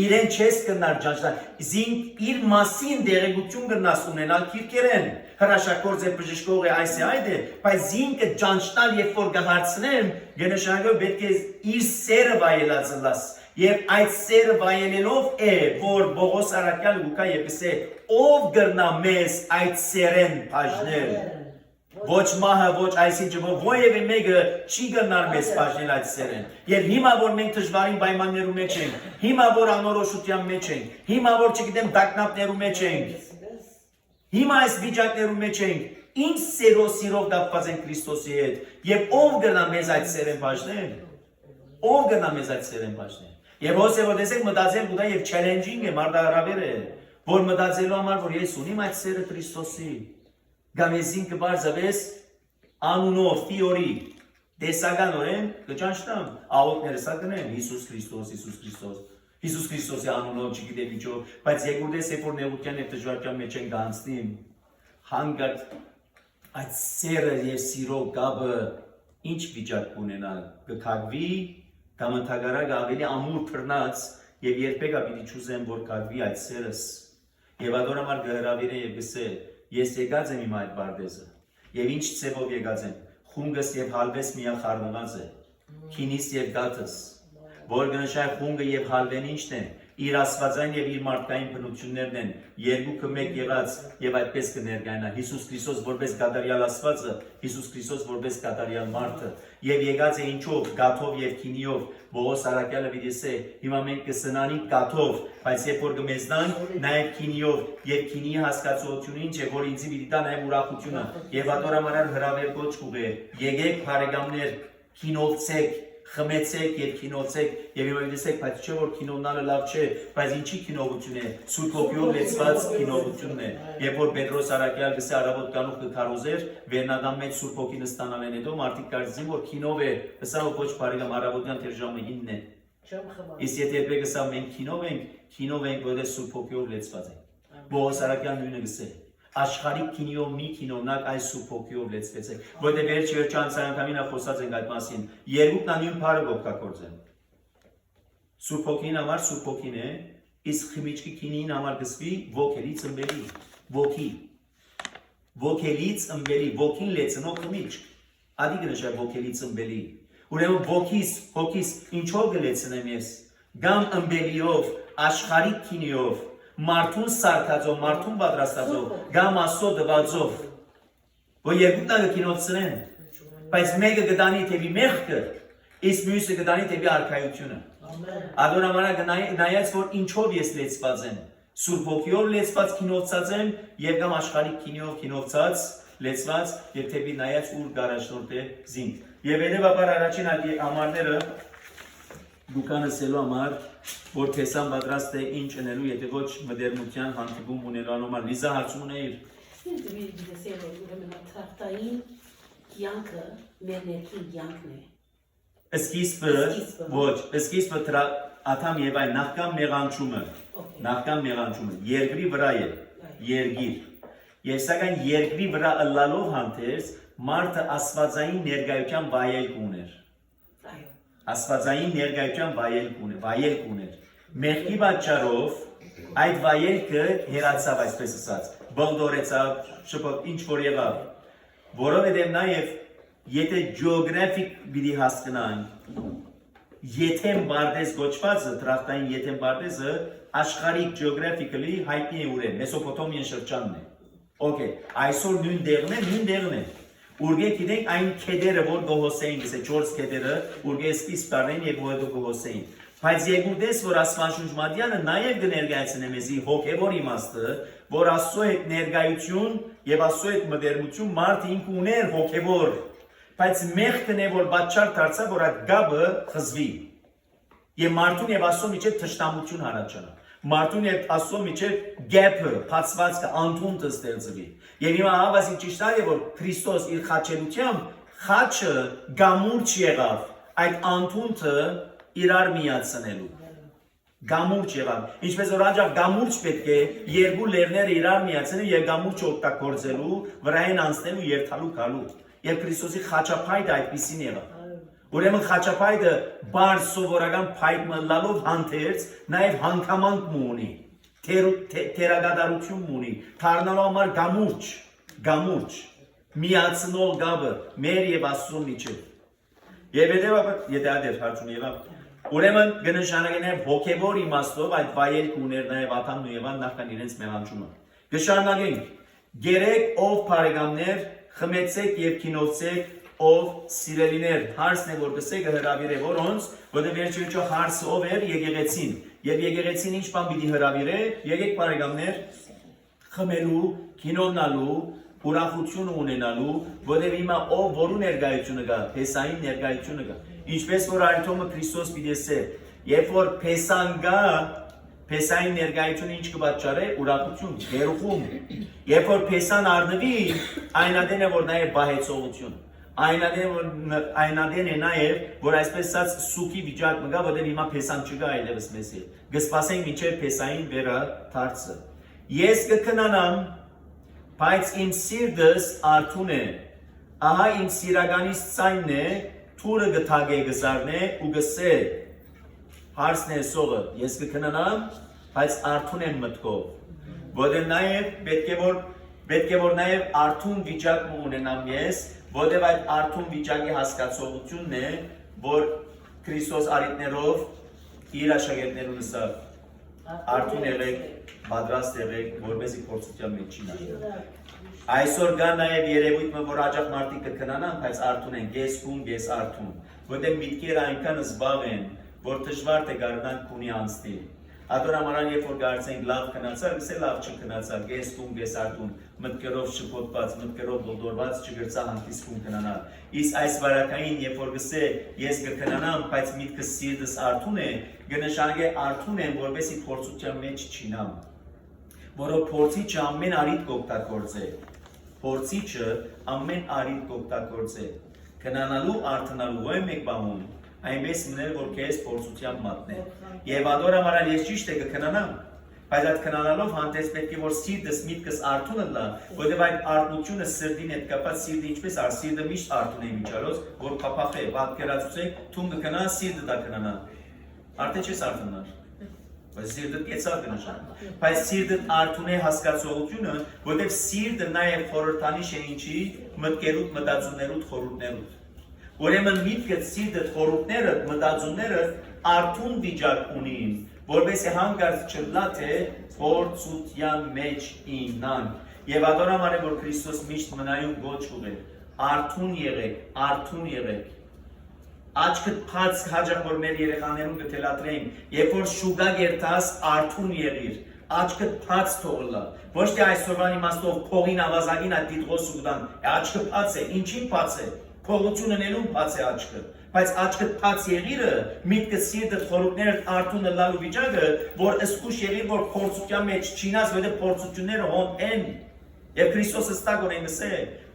Իրեն չես կնար ճանչնալ, զինք իր մասին դերեկություն կնաս ունենալ քիրքերեն։ Հրաշագործ է բժշկող է այս է այդ է, բայց զինքը ճանչնալ երբ որ կհարցնեմ, գնշանգով պետք է իր սերը վայելած լաս։ Եվ այդ սերը վայելելով է, որ Բողոս առաքյալը ուկա եպես է, ով գրնա մեզ այդ սերեն բաժնել։ Ոչ մահը, ոչ այսինչն որևէ մեկը չի գնար մեզ բաժնել այդ սերեն։ Եվ հիմա որ մենք դժվարին պայմաններում մեջ ենք, հիմա որ անորոշության մեջ ենք, հիմա որ չգիտեմ տագնապներում մեջ ենք, հիմա այս վիճակներում մեջ ենք, ինչ սիրով կապված ենք Քրիստոսի հետ, եւ ով գնա մեզ այդ սերեն բաժնել, ով գնա մեզ այդ սերեն բաժնել։ Եվ ոսե որ տեսեք մտածել ու դա եւ չելենջինգ է, մարդահրավեր է, որ մտածելու համար որ ես ունիմ այդ սերը Քրիստոսի, գամ ես ինքը բարձավես անունով, ֆիորի, տեսականորեն կճանչնամ, աղոտները սա կնեմ, Հիսուս Քրիստոս, Հիսուս Քրիստոսի անունով չգիտեմ ինչով, բայց երկուրտես երբ որ նեղության եւ դժվարության մեջ են գանցնիմ, հանգարտ այդ սերը եւ սիրո կապը ինչ վիճակ կունենա, կքագվի, կամ ընդհակառակը ավելի ամուր բռնած եւ երբեք ապիտի չուզեմ որ կարգվի այդ սերս եւ ադորամար գհրավիրեն եւ գսե ես եկած եմ իմ այդ բարդեզը եւ ինչ ծևով եկած եմ խունգս եւ հալվես միա խառնված է քինիս եւ գատս որ գնշայ խունգը եւ հալվեն ինչն է իր աստվածային եւ իր մարդկային բնություններն են երկուքը մեկ եղած եւ այդպես կներկայանա Հիսուս Քրիստոս որպես կատարյալ աստվածը Հիսուս Քրիստոս որպես կատարյալ մարդը եւ եկած է ինչով գաթով եւ քինիով Բողոս առաքյալը դիտեսե հիմա մենք կսնանենք գաթով բայց երբ որ կմեզնան նաեւ քինիով եւ քինի հասկացությունը ինչ է որ ինձի պիտի տա նաեւ ուրախությունը եւ ադորամանար հրավեր կոչ կուղե եկեք բարեկամներ քինովցեք խմեցեք եւ քինոցեք եւ հիմա դեսեք բայց չէ որ քինոնալը լավ չէ բայց ինչի քինովություն է սուրբ հոգիով լեցված քինովությունն է երբ որ Պետրոս առաքյալ գսե արաբոտ կանուխ կքարոզեր վերնադամ մեջ սուրբ հոգին ստանալեն հետո մարդիկ կարծին որ քինով է հսա ոչ բարեկամ արաբոտյան թերժամը 9-ն է իսկ եթե երբեք հսա մենք քինով ենք որտեղ սուրբ հոգիով լեցված ենք Բողոս առաքյալն նույնը գսե աշխարհիկ քինիով մի քինոնակ այս սուրբ հոգիով լեցվեց է որտեղ վերջ անցանկամինա խոսած ենք այդ մասին երկուքն անյուն բարը օգտագործեն սուրբ հոգին համար սուրբ հոգին է իսկ խմիչքի քինին համար գսվի ոգելից ըմբելի ոգելից ըմբելի ոգին լեցնող խմիչք ադի գնշա ոգելից ըմբելի ուրեմն հոգիս ինչով գլեցնեմ ես գամ ըմբելիով աշխարհիկ քինիով Մարդուն սարքածով, մարդուն պատրաստածով, գամ ասո դվածով, որ երկուքն քինովցնեն, բայց մեկը կդանի թեպի մեղքը, իսկ մյուսը կդանի թեպի արքայությունը։ Ադոնամանա նայած որ ինչով ես լեցված եմ, սուրբ հոգիով լեցված քինովցած եմ եւ կամ աշխարհիկ քինիով քինովցած լեցված եւ թեպի նայած ուր գարաշնորհ է զինք։ Եվ հետեւաբար առաջին համարները դուքանսելու համար որ տեսան պատրաստ է ինչ ընելու եթե ոչ մդերնության հանդիպում ունենալու համար լիզա հարցում ունեիր Ինչ դիտեսել ուրեմն թղթային կյանքը մեր ներքին կյանքն է Սկիզբը ոչ սկիզբը աթամ եւ այն նախքան մեղանչումը երկրի վրա է երգիր եւ սակայն երկրի վրա ըլլալով հանդերձ մարդը աստվածային ներկայության վայելք ուներ Աստվածային ներկայության վայելք ուներ Մեղքի պատճառով այդ վայելքը հեռացավ այսպես ասած բլդորեցավ շփոթ ինչ որ եղավ որովհետև նաև եթե գեոգրաֆիկ բիդի հասկանանք Եթեմ բարդես գոչվածը տրախտային Եթեմ բարդեսը աշխարհիկ գեոգրաֆիկալի հայտնի է ուրեմն Մեսոպոտամիան շրջանն է Okay այսօր նույն դերն է Ուրգե գիտենք այն քեդերը, որ գոհոսեին, գսե 4 քեդերը, ուրգե սկիզբ կառնեն եւ ուրգե գոհոսեին։ Բայց երկուտես, որ Աստվածաշունչ Մատյանը նաև կներկայացնե մեզի հոգևոր իմաստը, որ Աստծո հետ ներկայություն եւ Աստծո հետ մտերմություն մարդը ինքը ուներ հոգևոր, բայց մեղքն է, որ պատճառ դարձավ, որ այդ գաբը խզվի։ Եվ մարդուն եւ Աստծո միջեւ թշնամություն առաջանա։ Մարդուն եւ Աստծո միջեւ գեփը, փածվածքը, անդունտը ստեղծվի։ Եվ հիմա հավասի ճիշտ է, որ Քրիստոս իր խաչելությամբ խաչը գամուրջ եղավ, այդ անդունտը իրար միացնելու։ Գամուրջ եղավ։ Ինչպես որ աջակ գամուրջ պետք է երկու լեռները իրար միացնեն եւ գամուրջը օգտագործելու, վրային անցնելու, երթալու գալու։ Եվ Քրիստոսի խաչապայտը այդպեսին եղավ։ Ուրեմն խաչապայտը բարձ սովորական փայտ մնալով հանդերձ նաև հանգամանք ունի, թերագադարություն ունի, դառնալու համար գամուրջ, միացնող գաբը մեր եւ Աստծո միջեւ։ Եվ եթե այդ հարցում եղավ, ուրեմն կնշանակեն նաև հոգևոր իմաստով այդ վայելք ուներ նաև Ադամն ու Եվան նախքան իրենց մեղանջումը։ Կշարունակենք, գերեք ով բարեկամներ, խմեցեք եւ քինովցեք ով սիրելիներ, հարցն է որ գսե կհրավիրե որոնց, որտեղ վերջիրջո հարցը ով էր եկեղեցին, եւ եկեղեցին ինչ բան պիտի հրավիրե, եկեք բարեկամներ, խմելու, քինոնալու, ուրախություն ունենալու, որտեղ հիմա ով որու ներկայությունը կա, Փեսային ներկայությունը կա։ Ինչպես որ Արիթոմը Քրիստոս պիտի ասե, երբ որ Փեսան գա, Փեսային ներկայությունը ինչ կպատճառե, ուրախություն, գերուխում։ Երբ որ Փեսան առնվի, այնադեն է որ նաև բահեցողություն։ Այնադեն է նաև, որ այսպես ասած սուքի վիճակ մգա, որտեղ հիմա Փեսան չկա այլևս մեզ հետ։ Կսպասենք մինչև Փեսային վերադարձը։ Ես կքնանամ, բայց իմ սիրտս արթուն է։ Ահա իմ սիրականից ցայնն է, թուրը գթագե գզարնե ու գսե։ Հարցն է սողը, ես կքնանամ, բայց արթուն եմ մտքով։ Որտեղ նաև պետք է որ նաև արթուն վիճակ ունենամ ես, որտեղ այդ արթուն վիճակի հասկացողությունն է, որ Քրիստոս արիտներով իր աշակերտներուն ասավ, արթուն եղեք, պատրաստ եղեք, որպեսզի փորձության մեջ չինանաք։ Այսօր կա նաև երևույթը, որ աջակ մարդիկ կքնանան, բայց արթուն են, ես քուն, ես արթուն, որտեղ միտքերը այնքան զբաղ են, որ դժվար է գարնան քունի անցնել։ Ադորամանան երբ որ գարցենք լավ քնացար, գսե լավ չքնացար, ես քուն, ես արթուն, մտքերով շփոթված, մտքերով ողորված չգրծա հանդիս քուն քնանալ։ Իսկ այս վարակային երբ որ գսե ես կքնանամ, բայց միտքս սիրտս արթուն է, կնշանակե արթուն եմ, որովհետեւ փորձության մեջ չինամ։ Որով փորձիչը ամեն արիտ կօգտագործե։ Փորձիչը ամեն արիտ կօգտագործե։ Քնանալու արթնալու ո՞ր մեկ բանում, այնպես մներ որ քեզ փորձությամբ մատնե։ Եվ ադորամանալ ես ճիշտ է կքնանամ, բայց այդ քնանալով հանդես պետք է որ սիրտս միտքս արթուն լա, որովհետև այդ արթնությունը սրտին հետ կապված սիրտը ինչպես ար սիրտը միշտ արթուն է միջալոց, որ փափախե, պատկերացուցեք, թուն կքնա, սիրտը դա կքնանա։ Արդեն չես արթունար։ Բայց սիրտը կեցավ կնշանակի։ Բայց սիրտը արթուն է հասկացողությունը, որովհետև սիրտը նաև խորհրդանիշ է ինչի մտքերուդ, մտածումներուդ, խորհուրդներուդ։ Ուրեմն միտքդ, սիրտդ, խորհուրդներդ, մտածումները արթուն վիճակ ունին, որովհետև հանկարծ չլա թե փորձության մեջ ինան։ Եվ ադորաման է որ Քրիստոս միշտ մնայուն գոչ ուղեր, արթուն եղեք, արթուն եղեք։ Աչքդ փած հաջող որ մեր երեխաներուն կթելադրեին, երբ որ շուգա գերտաս արթուն եղիր, աչքդ փած թողլա։ Ոչ թե այսօրվան իմաստով փողին ավազագին այդ դիտղոս ուգդան, աչքը փած է, ինչին փած է, փողություն ունելուն փած է աչքը, բայց աչքդ փած եղիրը, միտքը սիրտդ խորհուրդներդ արթուն լալու վիճակը, որ ըսկուշ եղիր, որ փորձության մեջ չինաս, որտեղ փորձությունները հոն են, եւ Քրիստոսը ստակ ունեն գսե,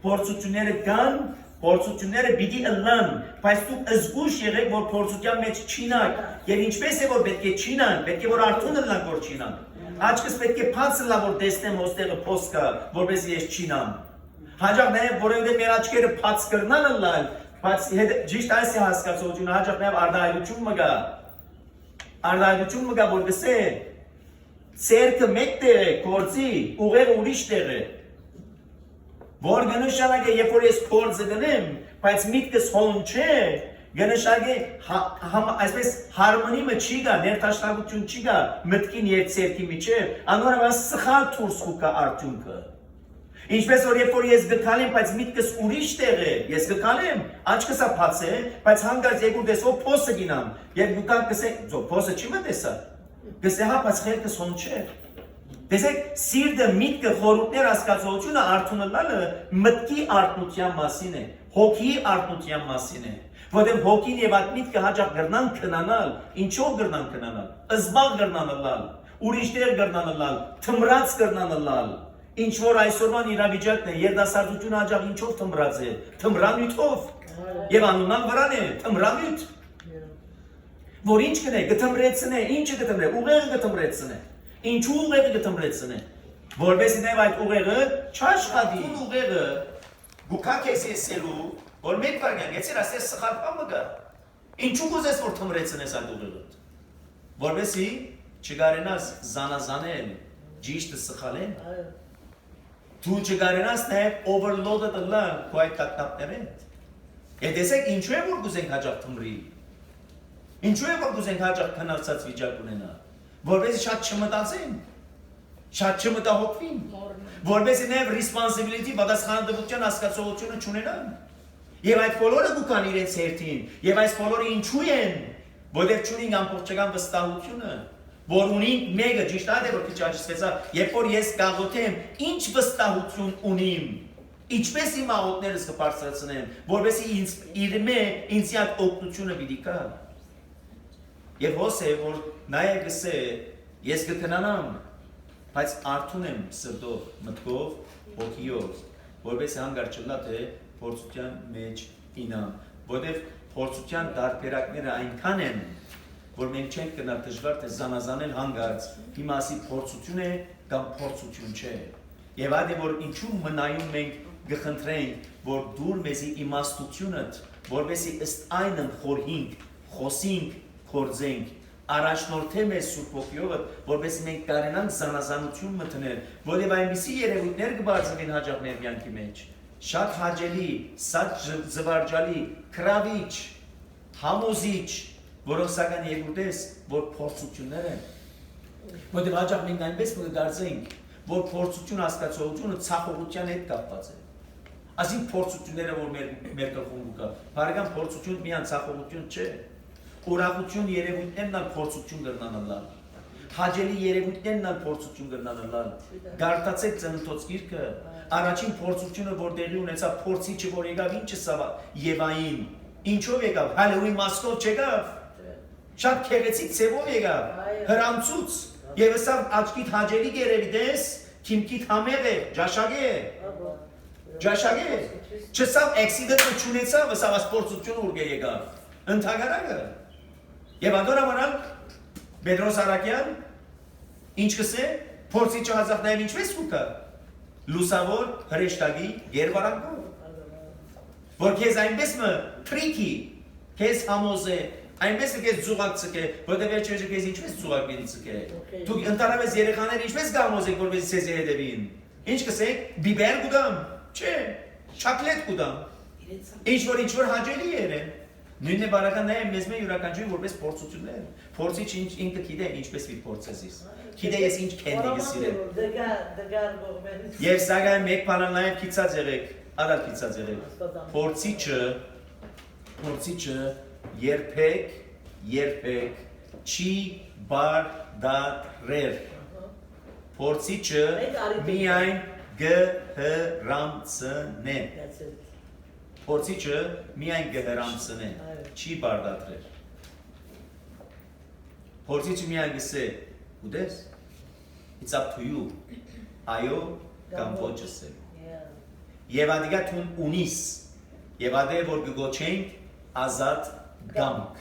փորձությունները կան, փորձությունները պիտի ըլլան, բայց դուք զգուշ եղեք, որ փորձության մեջ չինակ, եւ ինչպես է որ պետք է չինան, պետք է որ արթուն ըլլան, որ չինան։ Աչքս պետք է փած լա, որ տեսնեմ ոստեղը փոս կա, որպես ես չինամ։ Հաջող նաեւ որովհետեւ մեր աչքերը փած կրնան ըլլան, բայց ճիշտ այս է հասկացողությունը, հաջող նաեւ արդայություն մգա։ Արդայություն մգա, որ գսե, ցերկը մեկտեղ է, կորձի, ուղեղը ուրիշ տեղ է։ Որ գնշանակե երբ որ ես փորձը գնեմ, բայց միտքս հոն չէ, գնշանակե այսպես հարմոնիը չի գա, ներդաշնակություն չի գա մտքին եւ ցերկի միջեւ, անորոշ սխալ դուրս կա արդյունքը։ Ինչպես որ երբ որ ես գկալ եմ, բայց միտքս ուրիշ տեղ է, ես գկալ եմ, աչքս է փացե, բայց հանգած եկուր դեսով փոսը գինամ, եւ դուքան կսեք, ձո փոսը չի մտեսա։ Գսե հա, բայց խելքս հոն չէ։ Տեսեք, սիրտը, միտքը, խորհուրդներ, հասկացողությունը արդյունալը մտքի արտնության մասին է, հոգի արտնության մասին է, որտեղ հոգին եւ այդ միտքը հաճախ գրնան քնանալ, ինչով գրնան քնանալ, ըզբաղ գրնանալ, ուրիշ տեղ գրնանալ, թմրած գրնանալ, ինչ որ այսօրվան իրավիճակն է, երիտասարդությունը հաճախ ինչով թմրած է, թմրանյութով, եւ անունան վրան է, թմրանյութ, որ ինչ կնե, գթմրեցնե, ինչը գթմրե, ուղեղը գթմրեցնե, ինչու ուղեղը գթմրեցնե, որովհետեւ նայ այդ ուղեղը չաշխատի, ուղեղը գուկակ ես եսելու, որ մեկ բան գեցիր ասես սխալ բան մգա, ինչու կուզես որ թմրեցնես այդ ուղեղը, որովհետեւ չգարենաս զանազանել, ճիշտը սխալեն, դու չգարենաս նաև overloaded լան քո այդ տակտապներեն, եւ տեսեք ինչու է որ կուզենք հաջող թմրի, ինչու է որ կուզենք հաջող քնարցած վիճակ ունենա, որովհետեւ շատ չմտածեն, շատ չմտահոգվին, որովհետեւ նաև responsibility պատասխանատվության հասկացողությունը չունենան, եւ այդ բոլորը գուկան իրենց հերթին, եւ այս բոլորը ինչու են, որովհետեւ չունին ամբողջական վստահությունը, որ ունին մեկը ճիշտ է որ քիչ աճեցվեցա, երբ որ ես գաղութեմ, ինչ վստահություն ունիմ, ինչպես իմ աղոթներս կբարձրացնեմ, որովհետեւ ինձ այդ օգնությունը պիտի կա։ Եվ հոս է որ նաև գսե ես կքնանամ, բայց արթուն եմ սրտով, մտքով, հոգիով, որովհետեւ հանգար չլա թե փորձության մեջ ինամ, որովհետեւ փորձության դարբերակները այնքան են, որ մենք չենք գնալ դժվար թե զանազանել հանգարց, իմասի փորձություն է կամ փորձություն չէ։ Եվ այդ է որ ինչու մնայում մենք գխնդրենք, որ դուր մեզի իմաստությունը, որովհետեւ ըստ այնն խորհինք, խոսինք, կործենք, առաջնորդե մեզ Սուրբ Ոգիով, որովհետեւ մենք կարենանք զանազանություն մտնել, որև այնպիսի երևույթներ կբարձրվեն հաջող մեր կյանքի մեջ։ Շատ հաճելի, շատ զվարճալի, քրավիչ, համոզիչ, որոնք սակայն եկուտես, որ փորձություններ են, որտեղ հաճախ մենք այնպես կգարձենք, որ փորձություն հասկացողությունը ցախողության հետ կապված է։ Այսինքն փորձությունները, որ մեր գլխում կա, բարեկամ փորձություն միայն ցախողություն չէ, ուրախություն երևույթներն ալ փորձություն կրնանալ, հաճելի երևույթներն ալ փորձություն կրնանալ, գարտացեք ծննդոց գիրքը, առաջին փորձությունը, որ տեղի ունեցավ փորձիչը, որ եկավ ինչը սա Եվային, ինչով եկավ, Հալելույն մասկով չեկավ, շատ քեղեցիկ ցևով եկավ, հրանցուց, եւ սա աչքիդ հաջելի երևի դես, քիմքիդ համեղ է, ջաշագե, չսավ էքսիդենտը չունեցավ, սա փորձությունը ուր եկավ, ընդհանրակը, եւ անդորամանալ Պետրոս Արաքյան, ինչ կսե, փորձիչը հազախ նաեւ ինչպես ուկա, լուսավոր հրեշտակի գերվարանքով, որ քեզ այնպես մը թրիքի, քեզ համոզե, այնպես քեզ զուգակ ցկե, որտեղ վերջերս քեզ ինչպես զուգակ գերի ցկե, դու ընդհանրապես երեխաները ինչպես գամոզեք, որպես ցեզ հետևին, ինչ կսեք, բիբեր կուտամ, չէ, շոկոլադ կուտամ, ինչ որ հաճելի երեն, նույնն է բարական նաև մեզ մեր յուրաքանչյուրին որպես փորձություններ, փորձիչ ինքը գիտե ինչպես մի փորձես, գիտե ես ինչ քենդի գսիրեմ, եւ սակայն մեկ բան նաև քիծած եղեք, ադալ քիծած եղեք, փորձիչը երբեք չի բարդարեր, փորձիչը միայն գհրամցնե, փորձիչը միայն գհրամցնե, չի բարդատրեր, փորձիչը միայն գսե, ուտես, it's up to you, այո կամ ոչ ասել, եւ ադիգա թուն ունիս, եւ ադե որ գոչենք ազատ գամք,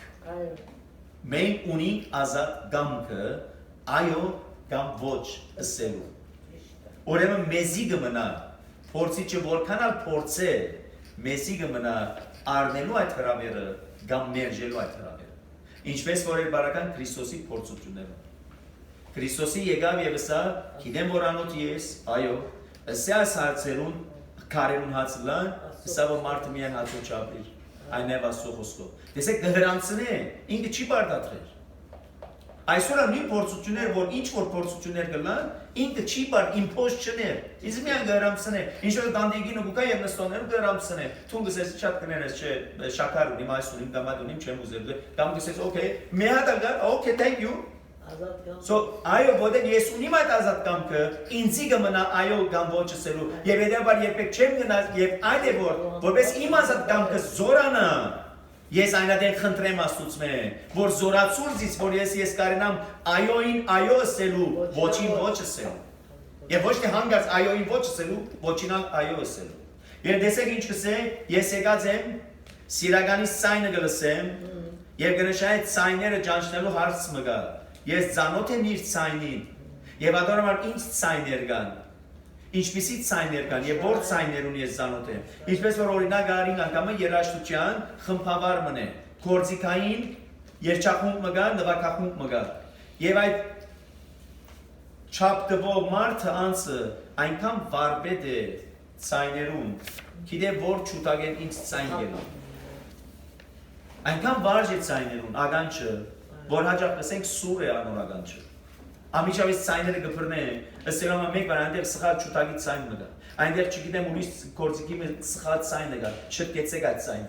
մենք ունենք ազատ գամքը, այո կամ ոչ ասելու, ուրեմն մեզի գմնա, փորձիչը որքան ալ փորձե, մեզի գմնա առնելու այդ հրավերը կամ մերժելու այդ հրավերը, ինչպես որ էր բարական Քրիստոսի փորձությունները, Քրիստոսի եկավ եւ սա գիտեմ որ անոթ ես, այո, սա հարցերուն քարերուն հացլան, սա որ մարդը միայն հացով չապրիր, այն է Աստծո խոսքով, տեսեք գհրանցնե, ինքը չի բարդատրեր, Այսօր նույն փորձություններ, որ ինչ որ փորձություններ կլան, ինքը չի բար իմպոզտ չներ։ Իսկ միան գարամսներ, ինչ որ դանդիգին ու կա եւ նստոնները գարամսներ։ Թունգս էս չափ կներես չէ, շաքար ունի, մայս ունի, գամադ ունի, չեմ ուզել։ Կամ գսես, okay, մի հատ ալգա, okay, thank you։ So, այո, որտեղ ես ունիմ այդ ազատ կամքը, ինձի կմնա այո կամ ոչ ասելու։ Եվ հետեւաբար երբեք չեմ գնա եւ այդ է որպես իմ ազատ կամքը զորանա։ Ես այնադեն խնդրեմ Աստծուց որ զորացուրցից որ ես կարենամ այոին այո ասելու, ոչին ոչ ասելու։ Եվ ոչ թե հանգած այոին ոչ ասելու, ոչին այո ասելու։ Եվ տեսեք ինչ կսե, ես եկած եմ սիրականի ցայնը գլսեմ եւ գնշայ ցայները ճանչնելու հարց մգա։ Ես ծանոթ եմ իր ցայնին եւ ադորմար ինչ ցայներ կան։ Ինչպիսի ցայներ կան եւ որ ցայներ ունի ես ծանոթ եմ։ Ինչպես որ օրինակ արին անգամը երաշտության խմբավար մնե, կորցիկային երջախումբ մգա, նվակախումբ մգա։ Եվ այդ չափ տվող մարդը անցը այնքան վարպետ է ցայներում, գիտե որ չուտագեն ինչ ցայն գելա։ Այնքան վարժ է ցայներում, ագանչը, որ հաջող ասենք սուր է անորականչը։ Ամիջավից ցայները կփռնեն, ըստ երամա մեկ բան այնտեղ սխալ չուտագի ցայն մգա։ Այնտեղ չգիտեմ ուրիշ կորցիկի մեջ սխալ ցայն կա, չկեցեք այդ ցայն։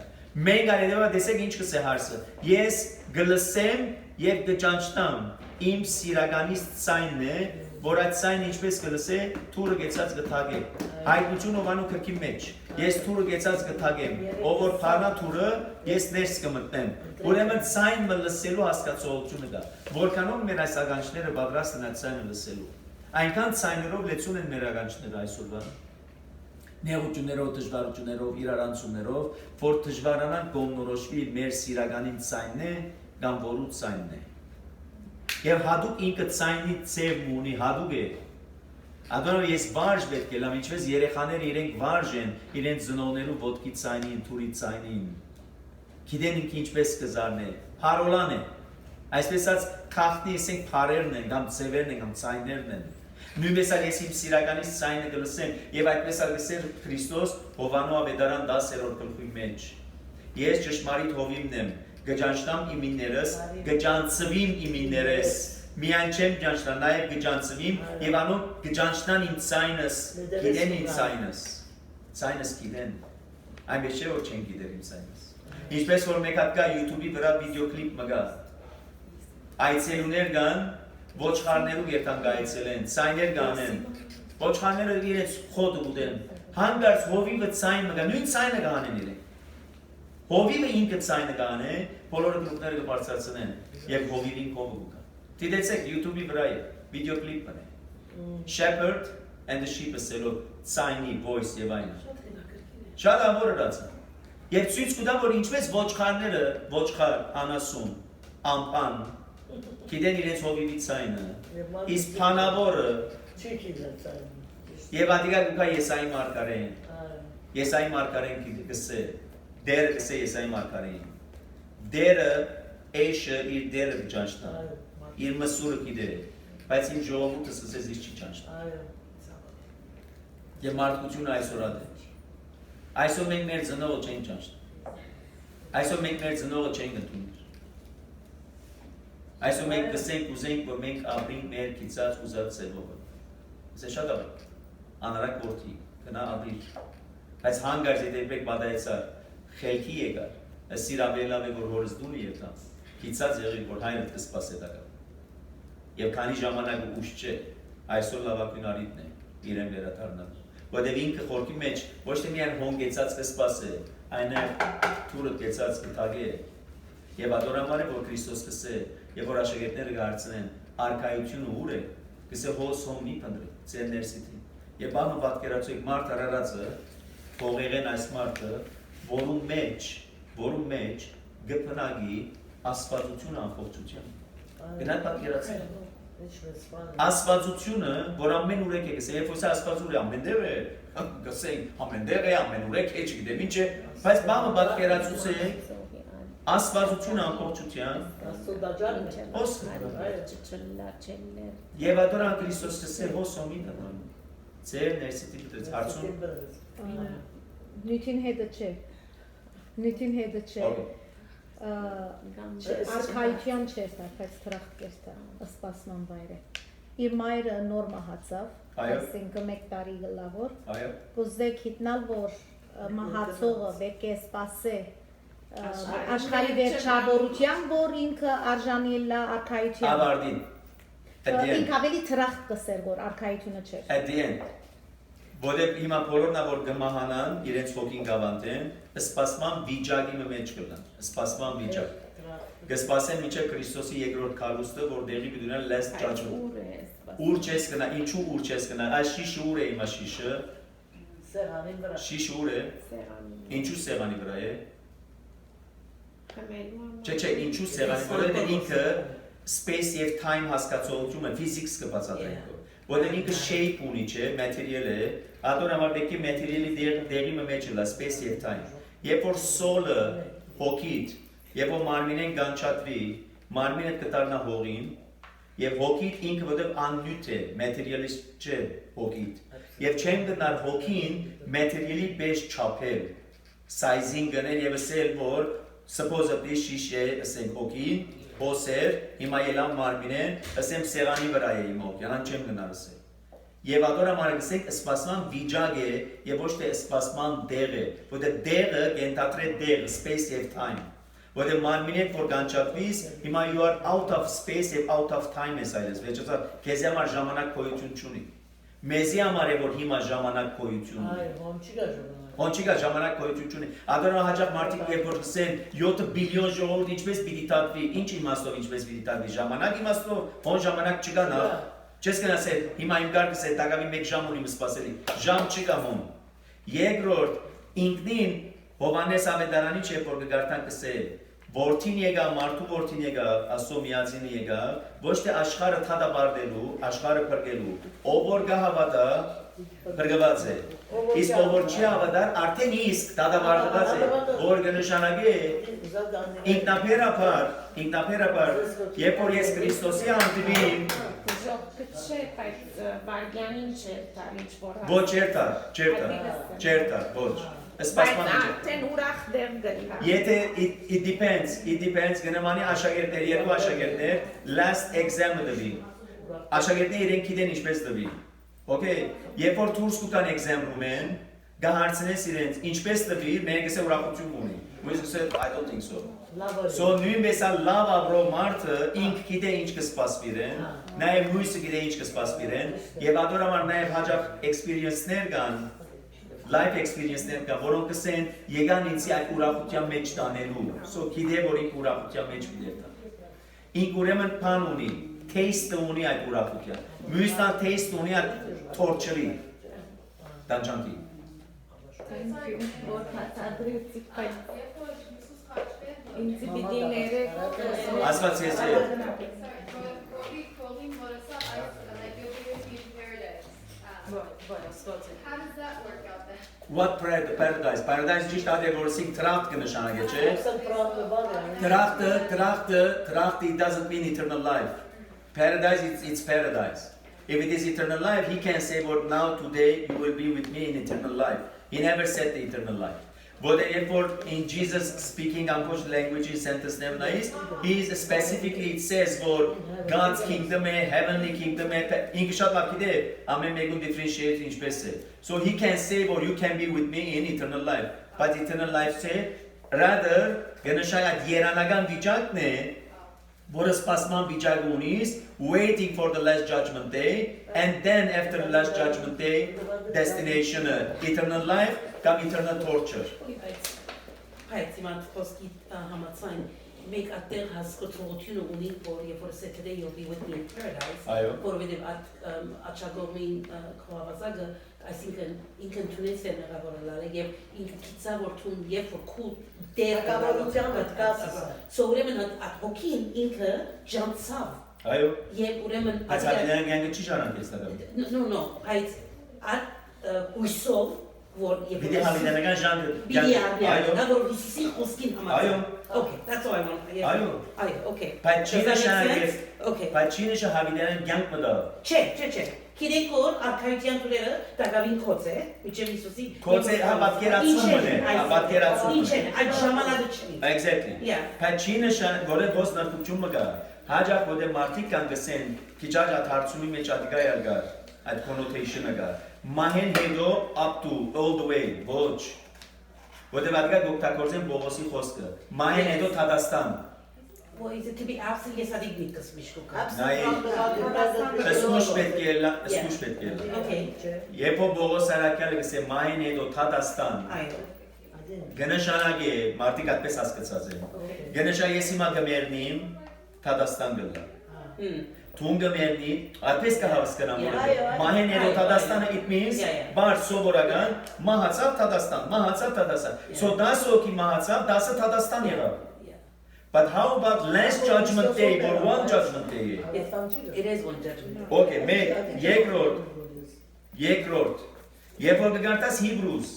Մենք այդտեղ տեսեք ինչ կսե հարցը։ Ես գլսեմ եւ կճանչնամ իմ սիրականից ցայնն է, որ այդ ցայնը ինչպես կլսե, թուրը գեցած կթագե։ Հայտնություն ովանու քրքի մեջ։ Ես թուրը գեցած կթագեմ, ով որ փառնա թուրը, ես ներս կմտնեմ։ Ուրեմն ցայնը լսելու հասկացողությունը կա։ Որքանով մեր այս ագանչները պատրաստ են այդ ցայնը լսելու։ Այնքան ցայներով լեցուն են մեր ագանչները այսօրվա։ Նեղություններով, դժվարություններով, իրարանցումներով, որ դժվարանան կողմնորոշվի մեր սիրականին ցայնն է կամ որու ցայնն է։ Եվ հատուկ ինքը ցայնի ծևն ունի, հատուկ է։ Ադոնով ես վարժ պետք է լամ, ինչպես երեխաները իրենք վարժ են, իրենց ծնողներու ոտքի ցայնին, թուրի ցայնին։ Գիտեն ինքը ինչպես կզարնե, փարոլան է։ Այսպես ասած քաղտնի ասենք փարերն են, կամ ծևերն են, կամ ցայներն են։ Նույնպես ես իմ սիրականից ցայնը կլսեմ, եւ այդպես ալսեր Քրիստոս Հովանու ավետարան 10-րդ գլխի մեջ։ Ես ճշմարիտ հովիվն եմ, գճանչնամ իմիներս, գճանցվիմ իմիներս, միայն չեմ ճանչնա, նաև գճանցվիմ եւ անոնք գճանչնան իմ ցայնս, գիտեն իմ ցայնս, ցայնս գիտեն, այնպես չէ որ չեն գիտեր իմ ցայնս։ Ինչպես որ մեկ հատ կա YouTube-ի վրա վիդեոկլիպ մգա, այցելուներ կան, ոչխարներու երթան գայցել են, ցայներ կանեն, ոչխարները իրենց խոտը ուտեն, հանգարց հովիվը ցայն մգա, նույն ցայնը կանեն իրենք։ Հովիվը ինքը ցայնը կանե, բոլորը գրուպները կբարձրացնեն եւ հովիվին կողը կա։ Դիտեցեք YouTube-ի վրա է վիդեոկլիպը։ Shepherd and the sheep ասելով ցայնի voice եւ այն։ Շատ ամոր ըրացա։ Եվ ցույց կտա որ ինչպես ոչխարները, ոչխար անասուն, ամպան գիտեն իրենց հովիվի ցայնը։ Իսկ փանավորը չի գիտեն ցայնը։ Եվ ադիգա կա Եսայի մարգարեն։ Եսայի մարգարեն գսե Դերը կսե Եսայի մարգարեն։ Դերը էշը իր դերը ճանչնա։ Իր մսուրը գիտե, բայց իմ ժողովուրդը սկսեց իր չի ճանչնա։ Եվ մարդկությունը այսօր ադե։ Այսօր մենք մեր ծնողը չենք ճանչնա։ Այսօր մենք մեր ծնողը չենք ընդունել։ Այսօր մենք կսենք ուզենք, որ մենք ապրենք մեր գիծած ուզած ձևով։ Սա շատ է։ Անարակ որդի, գնա ապրիր։ Բայց հանգարց եթե պատահեցար խելքի եկար, սիրավելավ է որ հորս դունի եկան, գիծած եղիր որ հայրդ կսպասե տակա։ Եվ քանի ժամանակը ուշ չէ, այսօր լավագույն առիթն է իրեն վերադառնալ։ Որտեղ ինքը խորքի մեջ ոչ թե միայն հոնգեցած կսպասե, այնև թուրը կեցած կթագե։ Եվ ադորամար է որ Քրիստոս կսե, եւ որ աշակերտները կհարցնեն արքայությունը ուր է, կսե հոս հոմ մի փնտրի, ձեր ներսիթին։ Եվ բանը պատկերացուք մարդ արարածը, փողեղեն այս մարդը, որում մեջ գտնագի ասվածությունը ամբողջությամբ։ Գնալ պատկերացրեք։ Ասվածությունը, որ ամեն ուրեք է գսե, երբ որ սա ասվածուրը ամենտեղ է, գսենք ամենտեղ է, ամեն ուրեք է, չգիտեմ ինչ է, բայց բանը պատկերացուցեք, ասվածությունը ամբողջությամբ, եւ ադորան Քրիստոս կսե հոս հոմի դառնում, ձեր ներսիտի դից հարցում։ Նյութին հետը չէ։ Նյութին հետը չէ։ արքայության չէր դա, բայց թրախտ էր դա, սպասման վայրը։ Իր մայրը նոր մահացավ, այսինքն 1 տարի գլավոր, կուզեք հիտնալ, որ մահացողը պետք է սպասե աշխարհի վերջավորության, որ ինքը արժանի լա արքայության։ Ավարտին։ Ինքը ավելի թրախտ կսեր, որ արքայությունը չէր։ At the end. Որտեղ հիմա բոլորն որ գմահանան, իրենց հոգին գավանտեն, սպասման վիճակի մեջ կլան, սպասման վիճակ։ Գսպասեն միջև Քրիստոսի երկրորդ քալուստը, որ դեղի կդունա last judgment։ Ուր չես գնա, ինչու ուր չես գնա, այս շիշը ուր է հիմա շիշը։ Սեղանի վրա։ Շիշը ուր է։ Ինչու սեղանի վրա է։ Չէ, ինչու սեղանի վրա է, ինքը space եւ time հասկացողությունը physics կբացատրենք։ Որտեղ ինքը shape ունի, չէ, material է, ադոնամար պետք է material-ի դեղի մեջ լա space եւ time։ Երբ որ soul-ը հոգիդ, երբ որ մարմինեն գանչատվի, մարմինը կդառնա հողին, եւ հոգիդ ինքը որտեղ աննյութ է, materialist չէ հոգիդ։ Եվ չեն գնար հոգին material-ի պես չափել, size-ին գնել եւ ասել, որ supposedly շիշ է, ասենք հոգին, Հոսեր, հիմա ելան մարմինեն, ասեմ սեղանի վրա է իմ հոգին, հան չեմ գնար ասել։ Եվ ադորամարը գսենք սպասման վիճակ է եւ ոչ թե սպասման դեղ է, որտեղ դեղը կենթադրե դեղ, space եւ time։ Որտեղ մարմինեն որ գանչատվիս, հիմա you are out of space եւ out of time ես այլես, վերջացա քեզ համար ժամանակ գոյություն չունի։ Մեզի համար է որ հիմա ժամանակ գոյություն ունի։ Այո, ոնց չի գա ժամանակ։ Հոնչիկա ժամանակ գոյություն չունի։ Ադորամա հաջող մարդիկ երբ որ գսեն 7 բիլիոն ժողովուրդ ինչպես պիտի տատվի, ինչ իմաստով ինչպես պիտի տատվի, ժամանակ իմաստով, ո՞ն ժամանակ չկա նա։ Չես գնացել, հիմա իմ կարգս է տակավի 1 ժամ ունիմ սպասելի։ Ժամ չկա հոն։ Երկրորդ, ինքնին Հովանես Ավետարանի չէ որ կգարտան կսե Որդին եկավ, մարդու որդին եկավ, Աստծո միածինը եկավ, ոչ թե աշխարհը թադաբարդելու, աշխարհը փրկելու, ով որ գահավատա փրկված է։ Իսկ ով որ չի հավատար, արդեն իսկ թադաբարդված է, որ կնշանակի ինքնաբերաբար, երբ որ ես Քրիստոսի հանդիպիմ, ոչ չերտար, ոչ։ Բայց արդեն ուրախ դեր գնա։ Եթե it depends, գնամանի աշակերտներ, երկու աշակերտներ last exam-ը դվի։ Աշակերտները իրենք գիտեն ինչպես դվի։ Okay, երբ որ դուրս կգան exam room-ին, գահարցնես իրենց ինչպես դվի, մեկը ուրախություն ունի։ Մյուսը ասել I don't think so։ So նույնպես լավ ապրող մարդը ինք գիտե ինչ կսպասվիրեն, նաև մյուսը գիտե ինչ կսպասվիրեն, եւ ադորամար նաև հաջող experience-ներ կան, life experience-ներ կան, որոնք կսեն եկան ինձ այդ ուրախության մեջ տանելու։ So գիտե որ ինք ուրախության մեջ պիտի տա։ Ինք ուրեմն բան ունի, taste ունի այդ ուրախության։ Մյուսը taste ունի այդ torture-ի։ Դանջանքի։ Ասված ես է։ How does that work out then? What paradise? Paradise ճիշտ է որ սիկ տրախտ կնշանակի, չէ։ Տրախտը it doesn't mean eternal life. Paradise it's paradise. If it is eternal life, he can say well now today you will be with me in eternal life. He never said the eternal life. But therefore in Jesus speaking Ambush language sentence name is he is specifically it says for God's kingdom, heavenly kingdom, English amen differentiate ինչպես է. So he can say well you can be with me in eternal life. But eternal life say rather գնշայ երանական վիճակն է որը սպասման վիճակ ունիս waiting for the last judgment day and then after the last judgment day destination eternal life կամ eternal torture. Բայց իմ խոսքի համաձայն մեկ այդտեղ հասկացողությունը ունի որ երբ որ today you'll be with me in paradise որովհետև աչագոմին խոհավազակը այսինքն ինքն թունես է նեղավորը լալը եւ ինքը գիտա որ թուն երբ որ քու դերակավորությամբ կապս so ուրեմն այդ հոգին ինքը ջանցավ այո եւ ուրեմն այդ անգամ չի շարան քեզ տա no այդ հույսով որ Պիտի հավիտենական ժանր Բիդի արնի, այո դա որ Հիսուսի խոսքին Այո համաձայն։ Okay, that's all I want. Yes. Այո Այո, okay. Բայց չի Does that make նշանակի sense? Okay. բայց չի նշանակի հավիտենական կյանք մտա Չէ։ Գիտեք որ արքայության դուրերը դակավին կոց է, միջև Հիսուսի։ Կոց է, հա, պատկերացումն է, հա, պատկերացումն է։ Ինչ է, այդ ժամանակը չի։ Exactly Yeah. Բայց չի նշանակի որ ոս նրբությունը կա հաջակ որ մարդիկ կան գսեն քիչ այդ հարցումի մեջ ադգա յալգա այդ connotation-ը կա մահեն հետո up to all the way ոչ որտեղ ադգա գոկտակորձեն Բողոսի խոսքը մահեն հետո Թադաստան Well, is it to be absent yes adig bitkas mishkuka. Սուշ պետք է լա սուշ պետք է լա Okay. Երբ Բողոս Արաքյալը գսե մահեն հետո Թադաստան Այո։ գնշանագե մարդիկ այդպես հասկացած են գնշա ես հիմա գմերնիմ Թադաստան գլա Թունգը մերնի այդպես կհասկանամ մահեն հետո Թադաստանը it means բար սովորական մահացավ Թադաստան So 10 հոգի մահացավ 10 Թադաստան եղավ But how about last judgment day or one judgment day? It is one judgment. Okay, մեկ երկրորդ Երբ որ կգարտաս Hebrews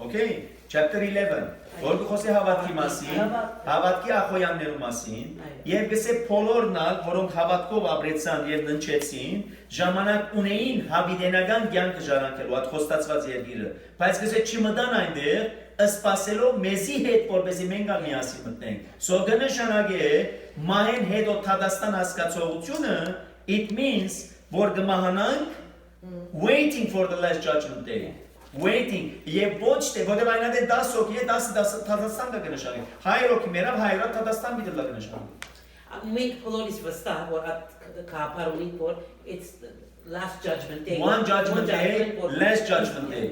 Okay, chapter 11 Որ կխոսի հավատքի մասին, հավատքի ախոյաններու մասին Եվ գսե փոլորնալ, որոնք հավատքով ապրեցան եւ ննչեցին Ժամանակ ունեին հավիտենական կյանքը ժառանգելու այդ խոստացված երկիրը Բայց գսե չմտան այնտեղ Սպասելով մեզի հետ որպեսզի մենք միասին մտնենք So կնշանակե մահեն հետո Թադաստան հասկացողությունը It means որ կմահանանք Waiting for the last judgment day Waiting Եվ ոչ թե որտեղ այնա դե 10 հոգի է 10 Թադաստան կնշանակի 100 հոգի մերավ 100 Թադաստան պիտի կնշանակի Մենք բոլորիս վստահ որ այդ կապարունի որ it's the last judgment day. One judgment day, last judgment day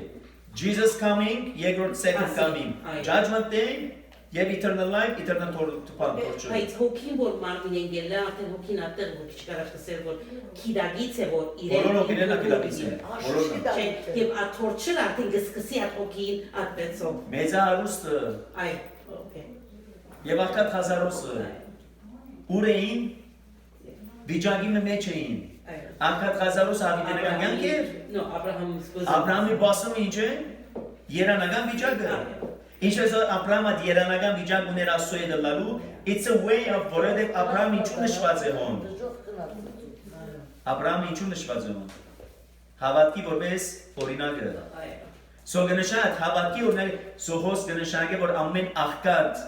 Jesus coming, երկրորդ second coming Judgment day Եվ eternal life, eternal torture Բայց հոգին որ մարմին են գելը արդեն հոգին ատեղ որ քիչ կարա տեսել որ քիդագից է որ Բոլոր հոգիներն ակիդագից են Եվ այդ torture արդեն գսկսի այդ հոգին այդպեսով Մեծահարուստը Այ okay Եվ աղքատ հազարոսը Ուր էին Վիճակի մեջ էին Աղքատ հազարոսը հավիտենական կյանք էր No, Աբրահամի բասումը ինչ է Երանական վիճակը Ինչպես Աբրահամը երանական վիճակ ուներ Աստծոյի դլալու It's a way of որովհետև Աբրահամը ինչու նշված է հոն Աբրահամը ինչու նշված է հոն Հավատքի որպես օրինակը So գնշան հավատքի օրինակ Սոհոս գնշան որ ամեն աղքատ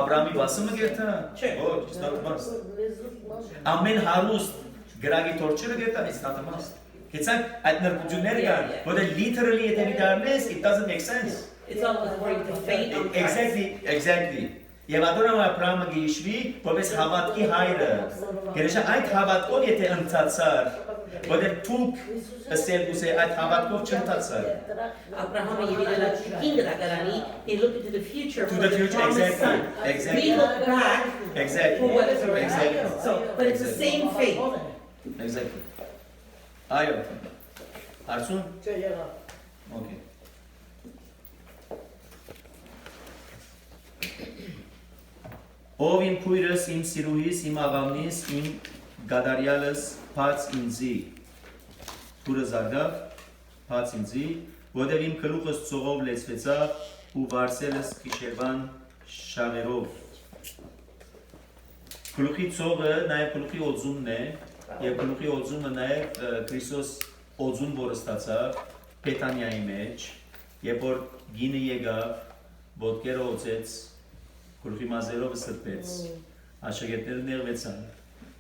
Աբրահամի բասումը գերտա Ոչ, it's not a must Ամեն հարուստ գրագի թորչերը գերտա It's not a must Գեցանք այդ նրբությունները կան Որտեղ literally եթե մի դառնես It doesn't make sense It's all according to faith on Christ. Exactly Եվ ադորամ Աբրահամը գիշվի որպես հավատքի հայրը Գերեշա այդ հավատքով եթե ընթացար Որտեղ թուք ասել ուզե այդ հավատքով չընթացար Abraham and Yevida king Ragarani, they looked into the future To for the future, promised exactly, son. exactly. We look back Exactly for what is already Exactly. happened. So, but it's the same faith. Exactly Այո Հարցում Okay Ով իմ քույրս, իմ սիրուհիս, իմ աղավնիս, իմ գադարյալս, փած ինձի Քուրը զարգավ, փած ինձի, որտեղ իմ գլուխս ծողով լեցվեցավ ու վարսելս գիշերվան շաղերով Գլուխի ծողը նաև գլուխի օձումն է եւ գլուխի օձումը նաև Քրիստոս օձում որ ստացավ Պետանիայի մեջ երբ որ գինը եկավ ոտքերը օծեց Գլուխի մազերով սրբեց աշակերտները ներվեցան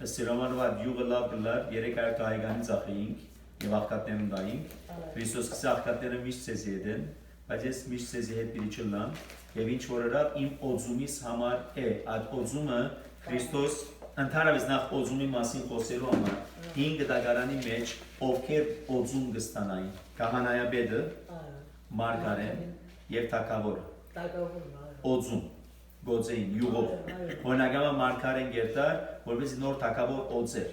ըստ Հռոմանվար յուղը լավ գլար 300 հայգանի ծախեինք եւ աղքատներն դայինք Քրիստոս կսա աղքատները միշտ ցեզի հետեն բայց ես միշտ ցեզի հետ պիտի չլամ եւ ինչ որ հրավ իմ օձումիս համար է այդ օձումը Քրիստոս ընդհանրապես նախ օձումի մասին խոսելու համար 5 դագարանի մեջ ովքեր օձում կստանային Քահանայապետը Մարգարեն եւ Թագավորը օձում գոծեին յուղով Օրինակամա Մարգարեն գերտար որպես նոր Թագավոր օձեր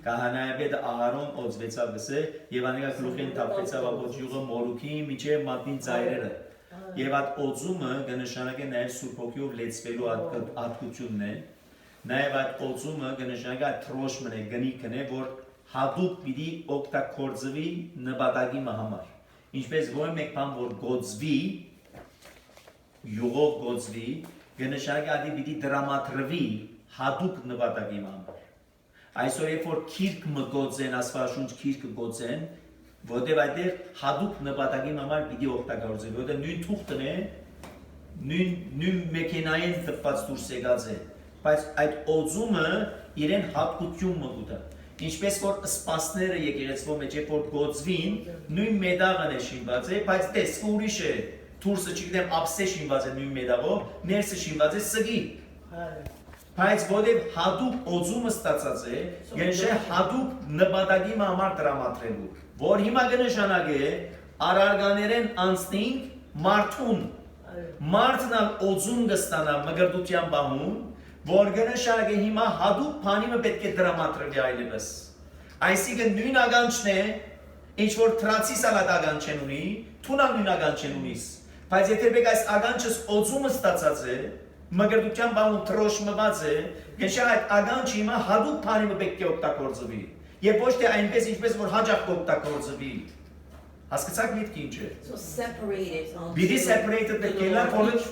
Քահանայապետը Ահարոն օձվեցավ գսե եւ անիկա գլուխին թափվեցավ ապոջ յուղը մորուքի միջև մատնին ծայրերը եւ այդ օձումը կնշանակե նաեւ Սուրբ Հոգիով լեցվելու ատկությունն է Նաև այդ օծումը կնշանակի այդ թրոշմն է, գնիքն է, որ հատուկ պիտի օգտագործվի նպատակի համար։ Ինչպես որ մեկ բան որ գոծվի, յուղով գոծվի, կնշանակի ադի պիտի դրամատրվի հատուկ նպատակի համար։ Այսօր երբ որ քիրք մգոծեն, Աստվածաշունչ քիրքը գոծեն, որտեղ այդտեղ հատուկ նպատակի համար պիտի օգտագործվի, որտեղ նույն թուղթն է, նույն մեքենային տպված դուրս եկած է, բայց այդ օծումը իրեն հատկություն մգուտա։ Ինչպես որ սպասները եկեղեցվո մեջ երբ որ գոծվին, նույն մեդաղն է շինված է, բայց տեսքը ուրիշ է։ Թուրսը չգիտեմ ափսե շինված է նույն մեդաղով, ներսը շինված է սգի։ Բայց որտեղ հատուկ օծումը ստացած է, գնշե հատուկ նպատակի համար տրամադրելու, որ հիմա կնշանակե արարգաներեն անցնենք մարդուն, մարդն օծում կստանա մգրտության բահում, որ կնշանակե հիմա հատուկ բանիմը պետք է տրամադրվի այլևս։ Այսինքն նույն ականջն է, ինչ որ թրացի սալատ ականջեն ունի, թունա նույն ականջեն ունիս, բայց եթե բեք այս ականջս օծումը ստացած է, մգրտության բանում թրոշմված է, գնշա այդ ականջը հիմա հատուկ բանիմը պետք է օգտագործվի, եւ ոչ թե այնպես ինչպես որ հաջող կօգտագործվի։ Հասկացաք միտքը ինչ է։ So separated. Be separated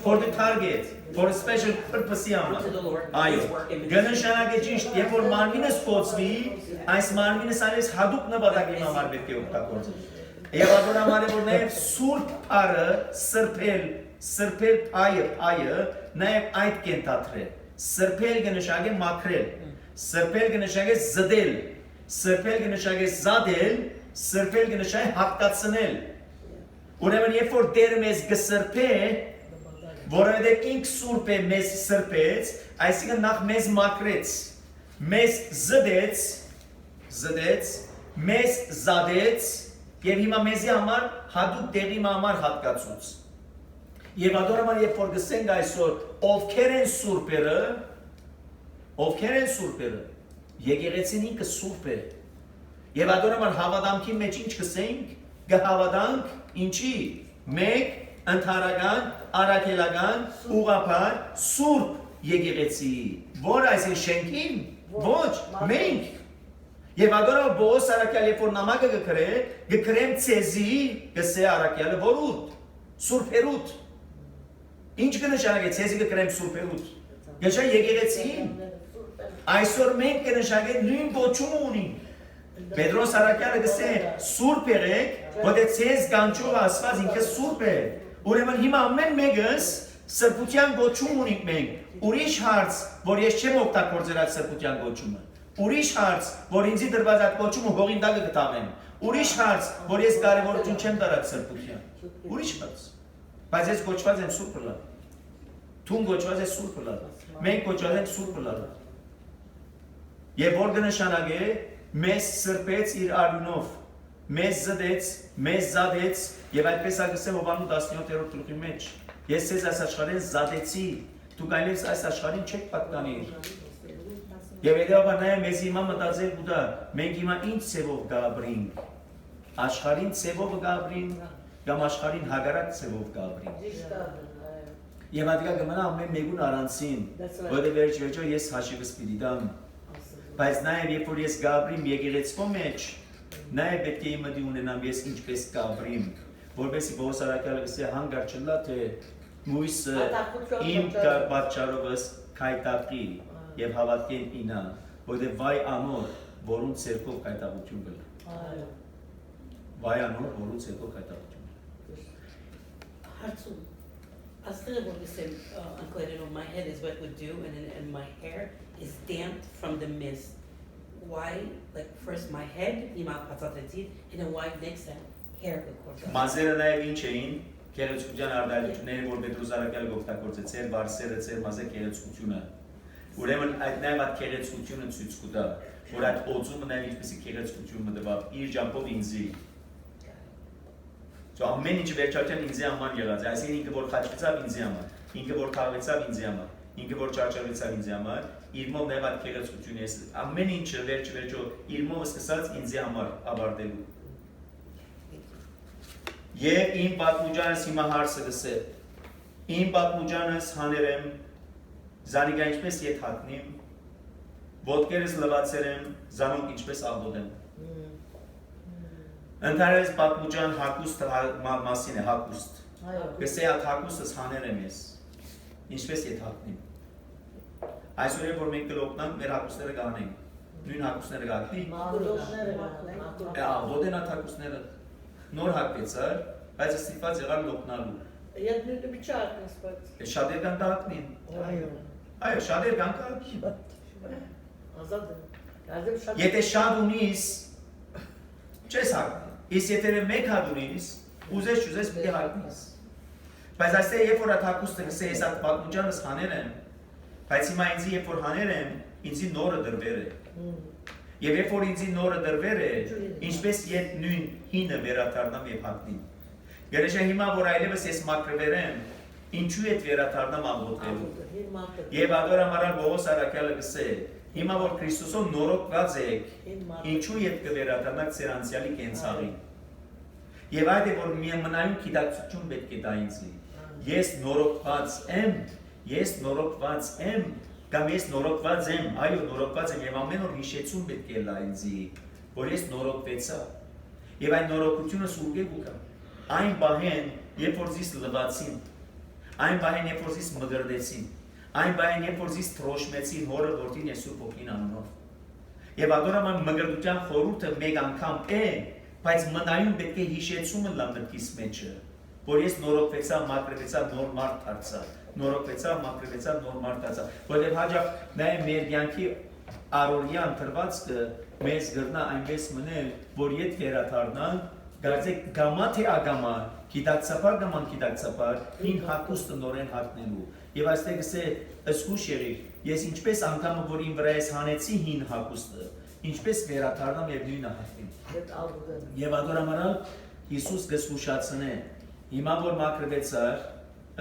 for the target, for a special purpose-ի համար։ Այո։ Գնշանակե ճիշտ, երբ որ մարմինը սփոցվի, այս մարմինը սարես հատուկ նպատակի համար պետք է օգտագործվի։ Եվ ադորամարը որ նաև սուրբ փարը սրբել փայը նաև այդ կենտատրե։ Սրբել կնշանակե մաքրել, սրբել կնշանակե զդել, սրբել կնշանակե զադել, սրբել կնշանակե հատկացնել։ Ուրեմն երբ որ Տերը մեզ կսրբե, որովհետև ինք սուրբ է մեզ սրբեց, այսինքն նախ մեզ մաքրեց, մեզ զդեց, մեզ զադեց, եւ հիմա մեզի համար հատուկ տեղի համար հատկացուց։ Եվ ադորաման երբ որ գսենք այսօր ովքեր են սուրբերը, եկեղեցին ինքը սուրբ է։ Եվ ադորաման հավատամքի մեջ ինչ գսենք, կհավատանք ինչի, մեկ ընդհանրական, առաքելական, ուղղափառ, սուրբ եկեղեցի, որ այսին շենքին, ոչ, մենք։ Եվ ադորը բոս արաքյալ երբ որ նամակը գկրեմ ցեզի գսե արաքյալը որուտ սուրբերուտ ինչ կնշանակե ցեզի գկրեմ սուրբերուտ գեշա եկեղեցին այսօր մենք կնշանակե նույն ոչում ունենք Պետրոս արաքյալը գսե սուրբ եղեք որտե ցեզ գանչով ասված ինքը սուրբ է ուրեմն հիմա ամեն մեկս սրբության ոչում ունենք մենք ուրիշ հարց որ ես չեմ օգտագործել այդ սրբության ոչումը Ուրիշ հարց, որ ինձի դրված այդ կոչումը հողին տակը կտավեմ, ուրիշ հարց, որ ես կարևորություն չեմ տարած սրբության, ուրիշ հարց, բայց ես կոչված եմ սուրբ լավ, թուն կոչված է սուրբ լավ, մենք կոչված ենք սուրբ լավ, և որ կնշանակե, մեզ սրբեց իր արյունով, մեզ զդեց, մեզ զադեց, և այդպես ագսե Հովանու 17-րդ գլխի մեջ, ես ես այս աշխարհին զադեցի, դուք այլևս այս աշխարհին չեք պատկանիր, Եվ հետևաբար նաև մեզ հիմա մտածել ու դա, մենք հիմա ինչ ցևով գաբրինք, աշխարհին ցևով գաբրինք, կամ աշխարհին հագարակ ցևով գաբրինք։ Եվ ադիկա կմնա ամեն մեկուն առանցին, որտեղ վերջո ես հաշիվս պիտի դամ։ Բայց նաև երբ որ ես գաբրիմ եկեղեցվո մեջ, նաև պետք է իմը դի ունենամ ես ինչպես գաբրիմ, որպեսզի Պողոս արաքյալը գսե հանգար չլա թե մույսը իմ պատճառովս քայտակի Եվ հավատքեն ինա, որտեղ վայ անոր, որուն ցերկով կայտավություն գլա։ Վայ անոր, որուն ցերկով կայտավություն գլա։ Հարցում, աստղը որ գսեմ անկլերին of my head is wet with dew and my hair is damp from the mist. Why, like first my head, իմ ապացատեցիր, and then why next time hair կկործա։ Մազերը նաև ինչ էին, կերեցկության արդայությունները, որ Պետրոս արաքյալը օգտագործեց, ծեր բարսերը, ծեր մազե կերեցկությունը։ Ուրեմն այդ նաև այդ քեղեցկությունը ցույց կտա, որ այդ օծումը նաև ինչպեսի քեղեցկություն մտավ իր ջամփով ինձի։ Ամեն ինչ վերջացան ինձի համար եղած, այսինքն ինքը որ խաչվեցավ ինձի համար, ինքը որ թաղվեցավ ինձի համար, ինքը որ ճարճարվեցավ ինձի համար, իր մոտ նաև այդ քեղեցկությունը է, ամեն ինչը վերջո իր մոտ սկսած ինձի համար ավարտելու։ Եվ իմ պատմուջանս հիմա հարցը գսե։ Իմ պատմուջանս հաներեմ Զանիկա ինչպես ետ հատնիմ, ոտքերս լվացեր եմ, զանոնք ինչպես աղոտ եմ։ Ընդհանրապես պատմության հակուստ մասին է հակուստ։ Այո։ Գսե այդ հակուստս հանել եմ ես։ Ինչպես է հակնիմ։ Այսօր է որ մենք կլոկնանք մեր հակուստները գանենք։ Նույն հակուստները գանքի։ Մակրոները գանենք։ Աղդոդեն այդ հակուստները նոր հակվեցար, բայց ստիպված եղար լոկնալու։ Եվ նույնը մի չարտնես, բայց։ Շատեր կան դահակնին։ Այո։ Այո, շատեր կան կարգի։ Ազատ եմ։ Գազեմ շատ։ Եթե շատ ունիս, չես հակնի։ Իսկ եթե մեկ հատ ունիս, ուզես պիտի հակնիս։ Բայց այստեղ երբ որ այդ հակուստը գսե ես այդ պատմությանս հանել եմ, բայց հիմա ինձի երբ որ հանել եմ, ինձի նորը դրվեր է։ Եվ երբ որ ինձի նորը դրվեր է, ինչպես ետ նույն հինը վերադառնամ եւ հակնիմ։ Գերեշա հիմա որ այլևս ես մակրվեր եմ, ինչու է վերադառնամ աղոթելու։ Եվ ադորամարալ Բողոս Արաքյալը գսե, հիմա որ Քրիստոսով նորոգված եք, ինչու ետ կվերադառնաք ձեր անցյալի կենցաղին։ Եվ այդ է որ միամնայուն գիտակցություն պետք է դա ինձի։ Ես նորոգված եմ, կամ ես նորոգված եմ, այո նորոգված եմ եւ ամեն օր հիշեցում պետք է լա ինձի, որ ես նորոգվեցա։ Եվ այդ նորոգությունը սուրգե գուկա։ Այն բահեն, երբ որ զիս լվացին, այն բահեն, երբ որ զիս մգրդեցին, այն բահեն, երբ որ զիս թրոշմեցին հորը որդին եւ Սուրբ Ոգին անունով։ Եվ ադորաման մգրդության խորհուրդը մեկ անգամ է, բայց մնայուն պետք է հիշեցումը լա մտքիս մեջը, որ ես նորոգվեցա, մակրվեցա, նոր մարդ դարձա, նորոգվեցա, մակրվեցա, նոր մարդ դարձա, որտեղ հաջող նաև մեր կյանքի առօրյա ընտրվածքը մեզ գրնա այնպես մնել, որ ետ վերադառնանք, գարձեք գամա թե ագամա, գիտակցաբար գաման գիտակցաբար, հին հակուստը նորեն հակնելու։ Եվ այստեղ գսե ըսկուշ եղիր, ես ինչպես անգամը, որ իմ վրա ես հանեցի հին հակուստը, ինչպես վերադառնամ եւ նույնը հաղթեմ։ Եվ ադորամարալ Հիսուս գսուշացնե, հիմա որ մակրվեցար,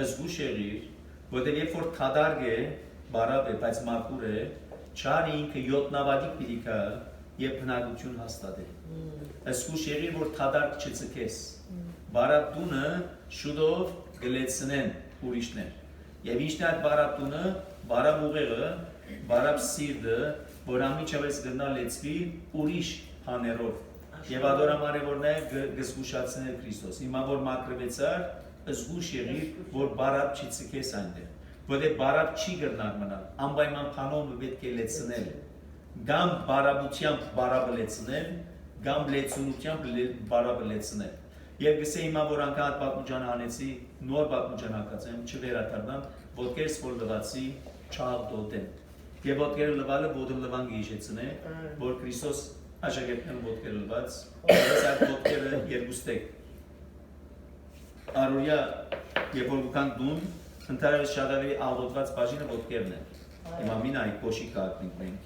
ըսգուշ եղիր, որտեղ երբ որ թադարգ է, բարավ է, բայց մակուր է, չար ինքը յոտնավադիկ պիտի կա եւ բնակություն հաստատե։ Ըսգուշ եղիր, որ թադարգ չծկես, բարավ տունը շուտով գլեցնեն ուրիշներ։ Եվ ինչն է այդ բարավ տունը, բարավ ուղեղը, բարավ սիրտը, որ ամիջավես գնա լեցվի ուրիշ հաներով։ Եվ ադորամարե որ նաև գզգուշացնել Քրիստոս։ Հիմա որ մակրվեցար, զգուշ եղիր, որ բարապ չի ցկես այնտեղ։ Որտեղ բարապ չի գրնար մնալ, անպայման փանոմը պետք է լեցնել։ Գամ բարաբությամբ բարապը լեցնել, գամ լեցունությամբ բարապը լեցնել։ Եվ գսե հիմա որ անգամ այդ պատմուջան հանեցի, նոր պատմուջան հակացեմ, չվերադառնամ, ոտքերս որ լվացի, չաղդոտեմ։ Եվ ոտքերը լվալը ոտը լվան գիշեցնե, որ Քրիստոս աշակերտներն ոտքերը լված, բայց այդ ոտքերը երկուստեք։ Առօրյա երբ որ գուքան դուն, ընդհանրապես շատ ավելի աղդոտված բաժինը ոտքերն են։ Հիմա մին այդ գոշիկ կակնենք մենք։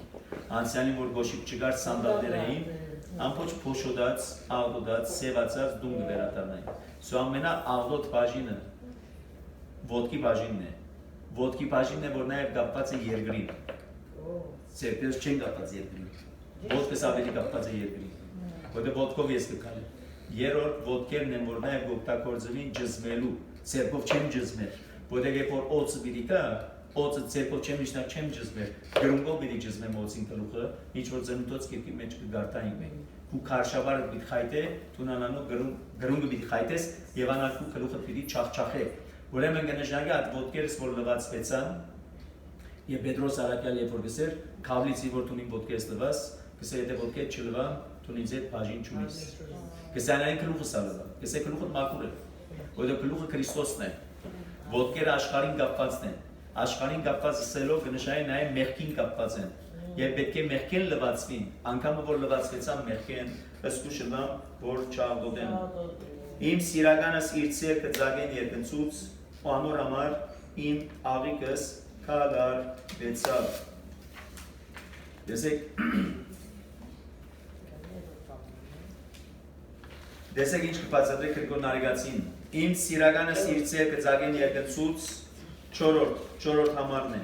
Անցյալին որ գոշիկ չկար սանդալներ էին, ամբողջ փոշոդած, աղդոտած, սևացած դուն կվերադառնային։ Սո ամենա աղդոտ բաժինը ոտքի բաժինն է։ Ոտքի բաժինն է, որ նաև կապված է երկրին։ Ցերկերս չեն կապված երկրին։ Ոտքս ավելի կապված է երկրին։ Որտեղ ոտքով ես կգալի։ Երրորդ ոտքերն են, որ նաև օգտագործվին ջզմելու, ցերկով չեմ ջզմել։ Որտեղ երբ որ օծը պիտի կա, օծը ցերկով չեմ իշտակ չեմ ջզմել։ Գրունգով պիտի ջզմեմ օծին գլուխը, ինչ որ ծնուտոց կերպի մեջ կգարտային մենք։ Ու քարշավարը պիտի խայտե, տունանանու գրունգը պիտի խայտես եւ անալքու գլուխը պիտի չախչախե։ Ուրեմն կնշանակի այդ ոտքերս որ լվացվեցան, եւ Պետրոս Արաքյալը երբ որ գսեր, քավլիցի որ տունին ոտքերս լվաս, գսե եթե ոտքեր չլվա, տունից այդ բաժին չունիս։ Գսանային գլուխը սալվա, գսե գլուխը մաքուր է, որովհետեւ գլուխը Քրիստոսն է։ Ոտքերը աշխարհին կապվածն են։ Աշխարհին կապված սելով կնշանակի նաեւ մեղքին կապված են։ Եվ պետք է մեղքեն լվացվին, անգամը որ լվացվեցան մեղքեն, ըսկուշը նա որ չաղդոտեն։ Իմ սիրականս իր ցերկը ծագեն երկնցուց, ու անոր համար իմ աղիկս կալարվեցավ։ Դեսեք ինչ կբացատրի Քրկոն Նարեգացին։ Իմ սիրականս իր ցերկը ծագեն երկնցուց, չորրորդ համարն է։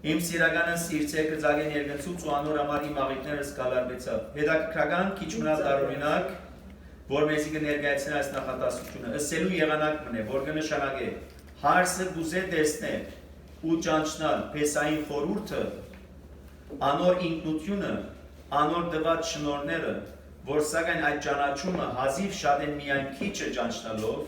Իմ սիրականս իր ցերկը ծագեն երկնցուց ու անոր համար իմ աղիկներս կալարվեցավ։ Հետաքրքրական քիչ մնալ տարօրինակ, որ մեզի կներկայացնի այս նախատասությունը, ըսելու եղանակ մնե, որ կնշանակե հարսը գուզե տեսնել ու ճանչնալ փեսային խորհուրդը, անոր ինքնությունը, անոր դված շնորները, որ սակայն այդ ճանաչումը հազիվ շատ են միայն քիչը ճանչնալով,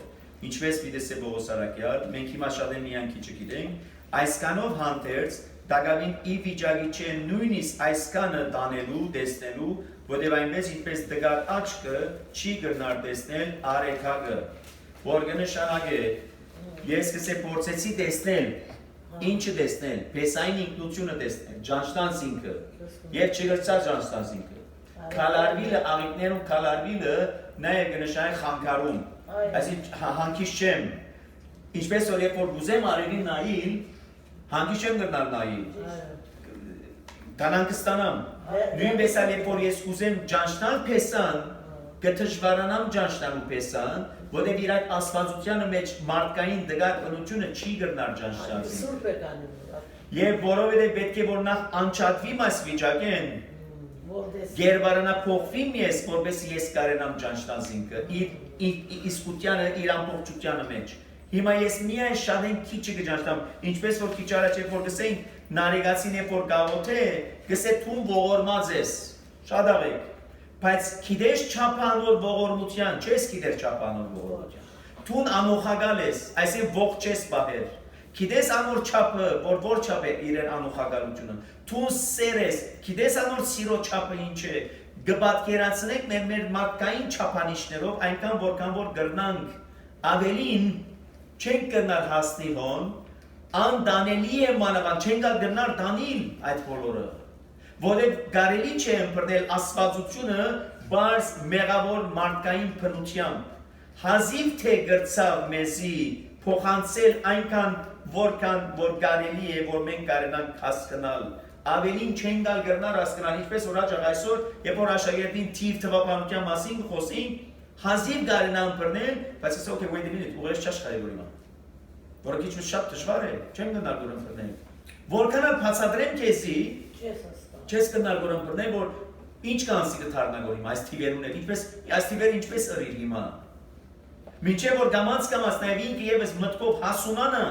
ինչպես պիտես է Պողոս Արաքյալ, մենք հիմա շատ են միայն քիչը գիտենք, այսքանով հանդերձ դակավին ի վիճակի չէ նույնիսկ այսքանը տանելու, տեսնելու, որտեղ այնպես ինչպես դգար աչքը չի գնար տեսնել արեքագը, որ կնշանակե ես կսե փորձեցի տեսնել, ինչը տեսնել, փեսային ինքնությունը տեսնել, ճանչտանսինքը, եւ չգրծա ճանչտանսինքը, քալարվիլը աղիքներում քալարվիլը նաեւ կնշանակի խանգարում, այսինքն հանգիստ չեմ, ինչպես որ երբ որ գուզեմ արևին նայել, հանգիստ չեմ գնալ նայել, կանանք ստանամ, նույնպես էլ երբ որ ես կուզեմ ճանչտալ փեսան, կդժվարանամ ճանչտալու փեսան, որտեղ իր այդ աստվածությանը մեջ մարդկային դգար բնությունը չի գրնար ճանչտալ։ Սուրբ է կանում։ Եվ որովհետև պետք է որ նախ անչատվի այս վիճակեն, գերբարանա փոխվի ես, որպես ես կարենամ ճանչտալ զինքը, իսկությանը, իր ամբողջությանը մեջ։ Հիմա ես միայն շատ են քիչը կճանչտամ, ինչպես որ քիչ առաջ երբ որ գսեին, նարեգացին երբ որ գաղոթե, գսե թուն ողորմած ես, շատ աղեք, բայց գիտես չափանոր ողորմության, չես գիտեր չափանոր ողորմության, թուն անոխագալ ես, այսինքն ողջ ես պահեր, գիտես անոր չափը, որ չափ է իրեն անոխագալությունը, թուն սեր ես, գիտես անոր սիրո չափը ինչ է, գպատկերացնեք մեր մարդկային չափանիշներով, այնքան որքան որ գրնանք ավելին չենք գնար հասնի հոն, անդանելի է մանավանդ, չենք գնար դանիլ այդ բոլորը, որև կարելի չէ ըմբռնել աստվածությունը բարձ մեղավոր մարդկային բնությամբ, հազիվ թե գրծավ մեզի փոխանցել այնքան որքան որ կարելի է, որ մենք կարենանք հասկանալ, ավելին չեն գալ գրնար հասկանալ, ինչպես որ հաճախ այսօր, երբ որ աշակերտին թիվ թվականության մասին խոսենք, հազիվ կարենա ըմբռնել, բայց ասա okay, wait a minute, ուղղես չաշխարի որ հիմա, որը քիչ շատ դժվար է, չեմ գնալ որ ըմբռնել, որքան էլ բացատրեմ քեզի, չես գնալ որ ըմբռնել, որ ինչ կանսի կդառնա հիմա այս թիվերուն էլ, այս թիվերը ինչպես ըրիր հիմա, մինչև որ կամաց նաև ինքը ևս մտքով հասունանա,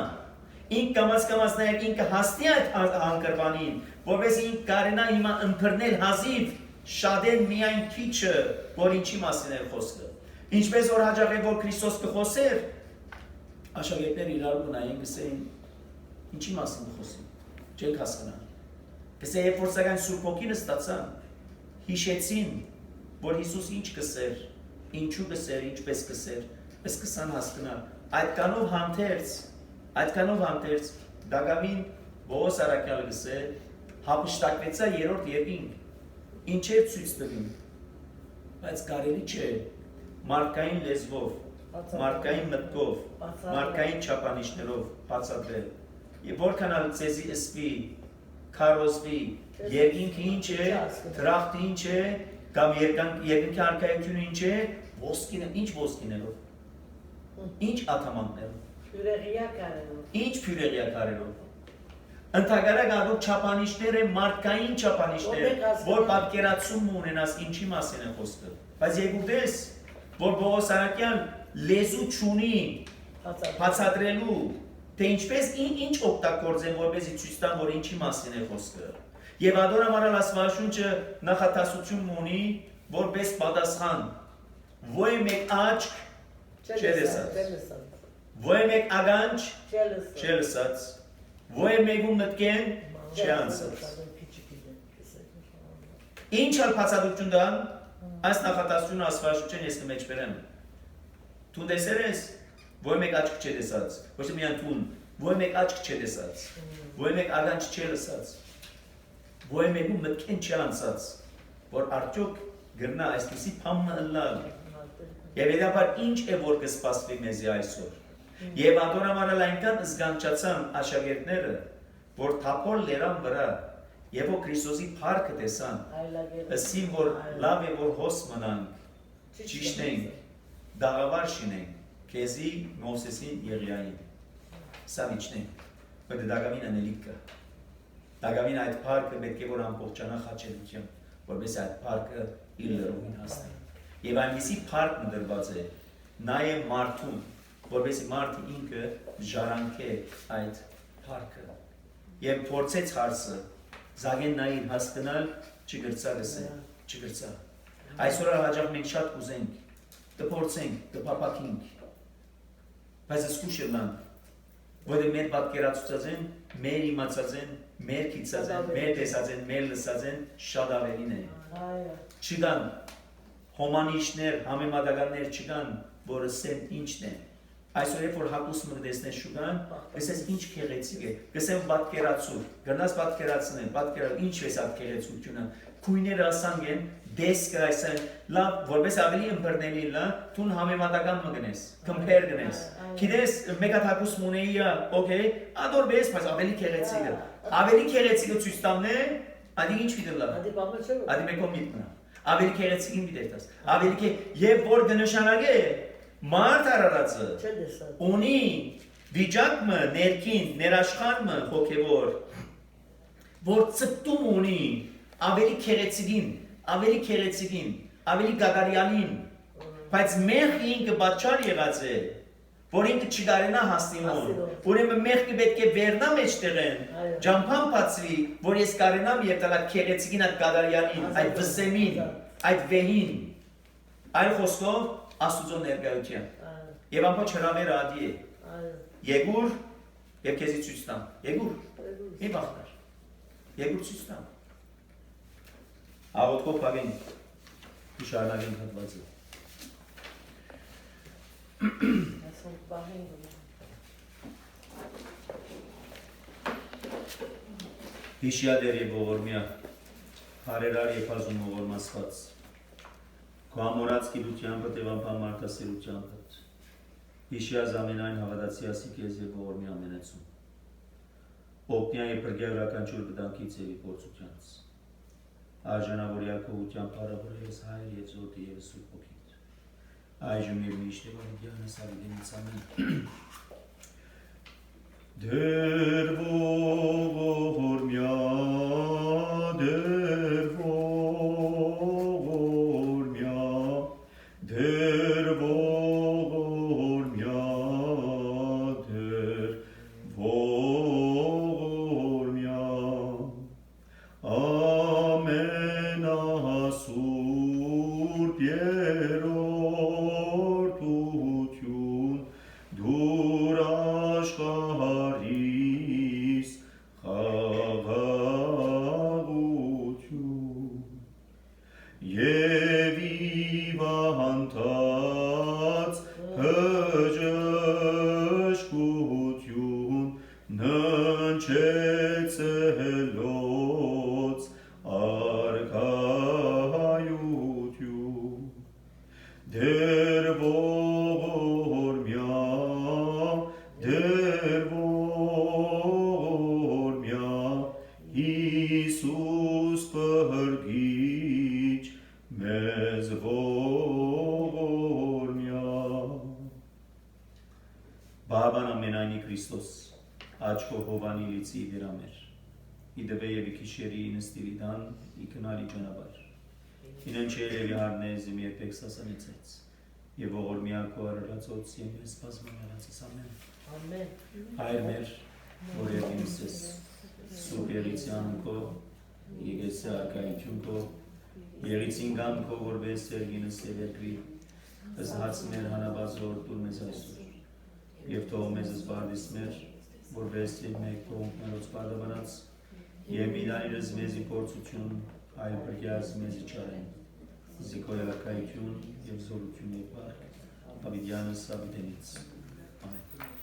ինք կամաց նաև ինքը հասնի այդ հանգրվանին, որպես ինք կարենա հիմա ըմբռնել հազիվ շատեն միայն քիչը, որ ինչի մասին է խոսքը, ինչպես որ հաճախ է որ Քրիստոս կխոսեր, աշակերտները իրար գնային գսեին, ինչի մասին կխոսին, չենք հասկանալ, գսե երբ որ սակայն Սուրբ Հոգին ստացան, հիշեցին, որ Հիսուս ինչ կսեր, ինչու կսեր, ինչպես կսեր, սկսան հասկանալ, այդքանով հանդերձ, դակավին Պողոս Արաքյալը գսե, հափշտակվեցա երրորդ երկինք, ինչ է ցույց տվին, բայց կարելի չէ, մարդկային լեզվով, մարդկային մտքով, մարդկային չափանիշներով բացատրել, եւ որքան ալ ցեզի ըսվի, քարոզվի, երկինքը ինչ է, դրախտը ինչ է, կամ երկինքի արքայությունը ինչ է, ոսկին, ինչ ոսկիներով, ինչ աթամաններով, ինչ փյուրեղյա կարելով, ընդհանրակ ադուք չափանիշներ են մարդկային չափանիշներ, որ պատկերացում ունենաս ինչի մասին է խոսքը, բայց եկուք դես, որ Պողոս Արաքյան լեզու չունի բացատրելու, թե ինչպես ինչ օգտագործեն, որպեսզի ցույց տան, որ ինչի մասին է խոսքը։ Եվ ադոր ամառալ աստվածաշունչը նախատասություն ունի, որպես պատասխան, ոյ մեկ աչք չելեսած, ոյ մեկ ագանջ չելսած, ոյ մեկու մտքեն չանցած։ Ինչ ալ բացատրություն դան, այս նախատասությունը աստվածաշունչեն ես կմեջ բերեմ։ Տուն տեսեր ես, ոյ մեկ աչք չելեսած, ոչ թե միայն տուն, ոյ մեկ աչք չելեսած, ոյ մեկ ագանջ չելսած, ոյ մեկու մտքեն չանցած, որ արդյոք գրնա այսպիսի փամը ըլլալ։ Եվ հետապար ինչ է որ կսպասվի մեզի այսօր։ Եվ ադորամարալ այնքան զգանչացան աշակերտները, որ թափոր լերան վրա, եւ որ Քրիստոսի փառքը տեսան, ըսին որ լավ է որ հոս մնանք, ճիշտ ենք, դաղավար շինենք, քեզի Մովսեսին Եղիային, սա իջնենք, բայց դակավին անելիք կա, դակավին այդ փառքը պետք է որ ամբողջանա խաչելությամբ, որպես այդ փառքը իր լրումին հասնի, եւ այնպիսի փառք դրված է նաեւ մարդուն, որպեսզի մարդը ինքը ժառանգե այդ փառքը, եւ փորձեց հարցը, զագեն նայր հասկանալ չգրծա գսե, չգրծա, Այսօր հաջող մենք շատ կուզենք, կփորձենք, կփապակենք, բայց զսկուշ ելան, որը մեր պատկերացուցած են, մեր իմացած են, մեր քիծած են, մեր տեսած են, մեր լսած են, շատ ավելին է։ Չկան հոմանիշներ, համեմատականներ չկան, որը սեմ ինչն է։ Այսօր երբ որ հակուս մտածես շուկան, ասես ինչ քեղեցիկ է, գսեմ պատկերացու, գնաս պատկերացնեն, ինչ էս այդ քեղեցությունը, քույները ասանք են, դեսկը այսեն, լավ, որպես ավելի ըմբռնելի լա, թուն համեմատական մգնես, compare գնես։ Գիտես, մեկ հատ հակուս մունեիա, օքեյ, ադորբես, բայց ավելի քեղեցիկը, ավելի քեղեցիկը ցույց տամն է, ադի ինչ վիդել լա։ Ադի մեկո միտմնա։ Ավելի քեղեցիկին վիդերտաս։ Ավելի եւ որ կնշանակե Մարդ արարածը ունի վիճակը ներքին, ներաշխարհը հոգևոր, որ ծպտում ունի ավելի քեղեցիկին, ավելի գագարյանին, բայց մեղ ինքը պատճառ եղած է, որ ինքը չկարենա հասնիմոն, ուրեմն մեղքը պետք է վերնա մեջտեղեն, ջամփան բացվի, որ ես կարենամ եւ տալա քեղեցիկին այդ գագարյանին, այդ վսեմին, այդ վեհին, այլ խոսքով Աստուծո ներկայության։ Եվ ամբողջ հրավերը ադի է։ Եկուր եւ քեզի ցույց տամ։ Եկուր։ Մի բախտար։ Եկուր ցույց տամ։ Աղոթքով փագեն։ Շարունակենք հատվածը։ Հիշյադեր եւ ողորմյա հարերար եւ հազում ողորմասված Քո ամորած գիտությամբ տևամփան մարդասիրությամբ Հիշյազ ամենայն հավատացի ասի քեզ եւ ողորմի ամենեցում Օգնյա եւ բրգեվրական ճուր բդանքից եւ փորձությանց Արժանավորյալ քողությամբ հարաբերել ես հայր եւ զոդի եւ սուրբ ոգիդ Այժմ եւ միշտ Գյանես ավիդենից ամեն Դեր ողորմյա դեր Բաբան ամենայնի Քրիստոս աչքով հովանի լիցի վերամեր իդվե եւ իքիշերի նստիլիդան իքնալի ճանապարհ ինենչեր եւ հարնեզի մի եպեքս ասանիցեց եւ ողորմյալ քո արարածոց եւ ես բազմանալացս ամեն հայր մեր որ եկինս սուրբ երիցյան քո եկեսի արկայություն քո երիցին գամ քո որպես երգինս երգրի ըստ մեր հանաբազոր դուր մեզ այսօր Եվ թող մեզ զբաղվես մեր, որպես մեկ թողունքներոց պարդաբանած, և միդանիրս մեզի փորձություն, այլ բրգյազ մեզի չարեն, զիկո երակայություն և զորություն և պարկ, ավիդյանս ավիդենից, ամեն։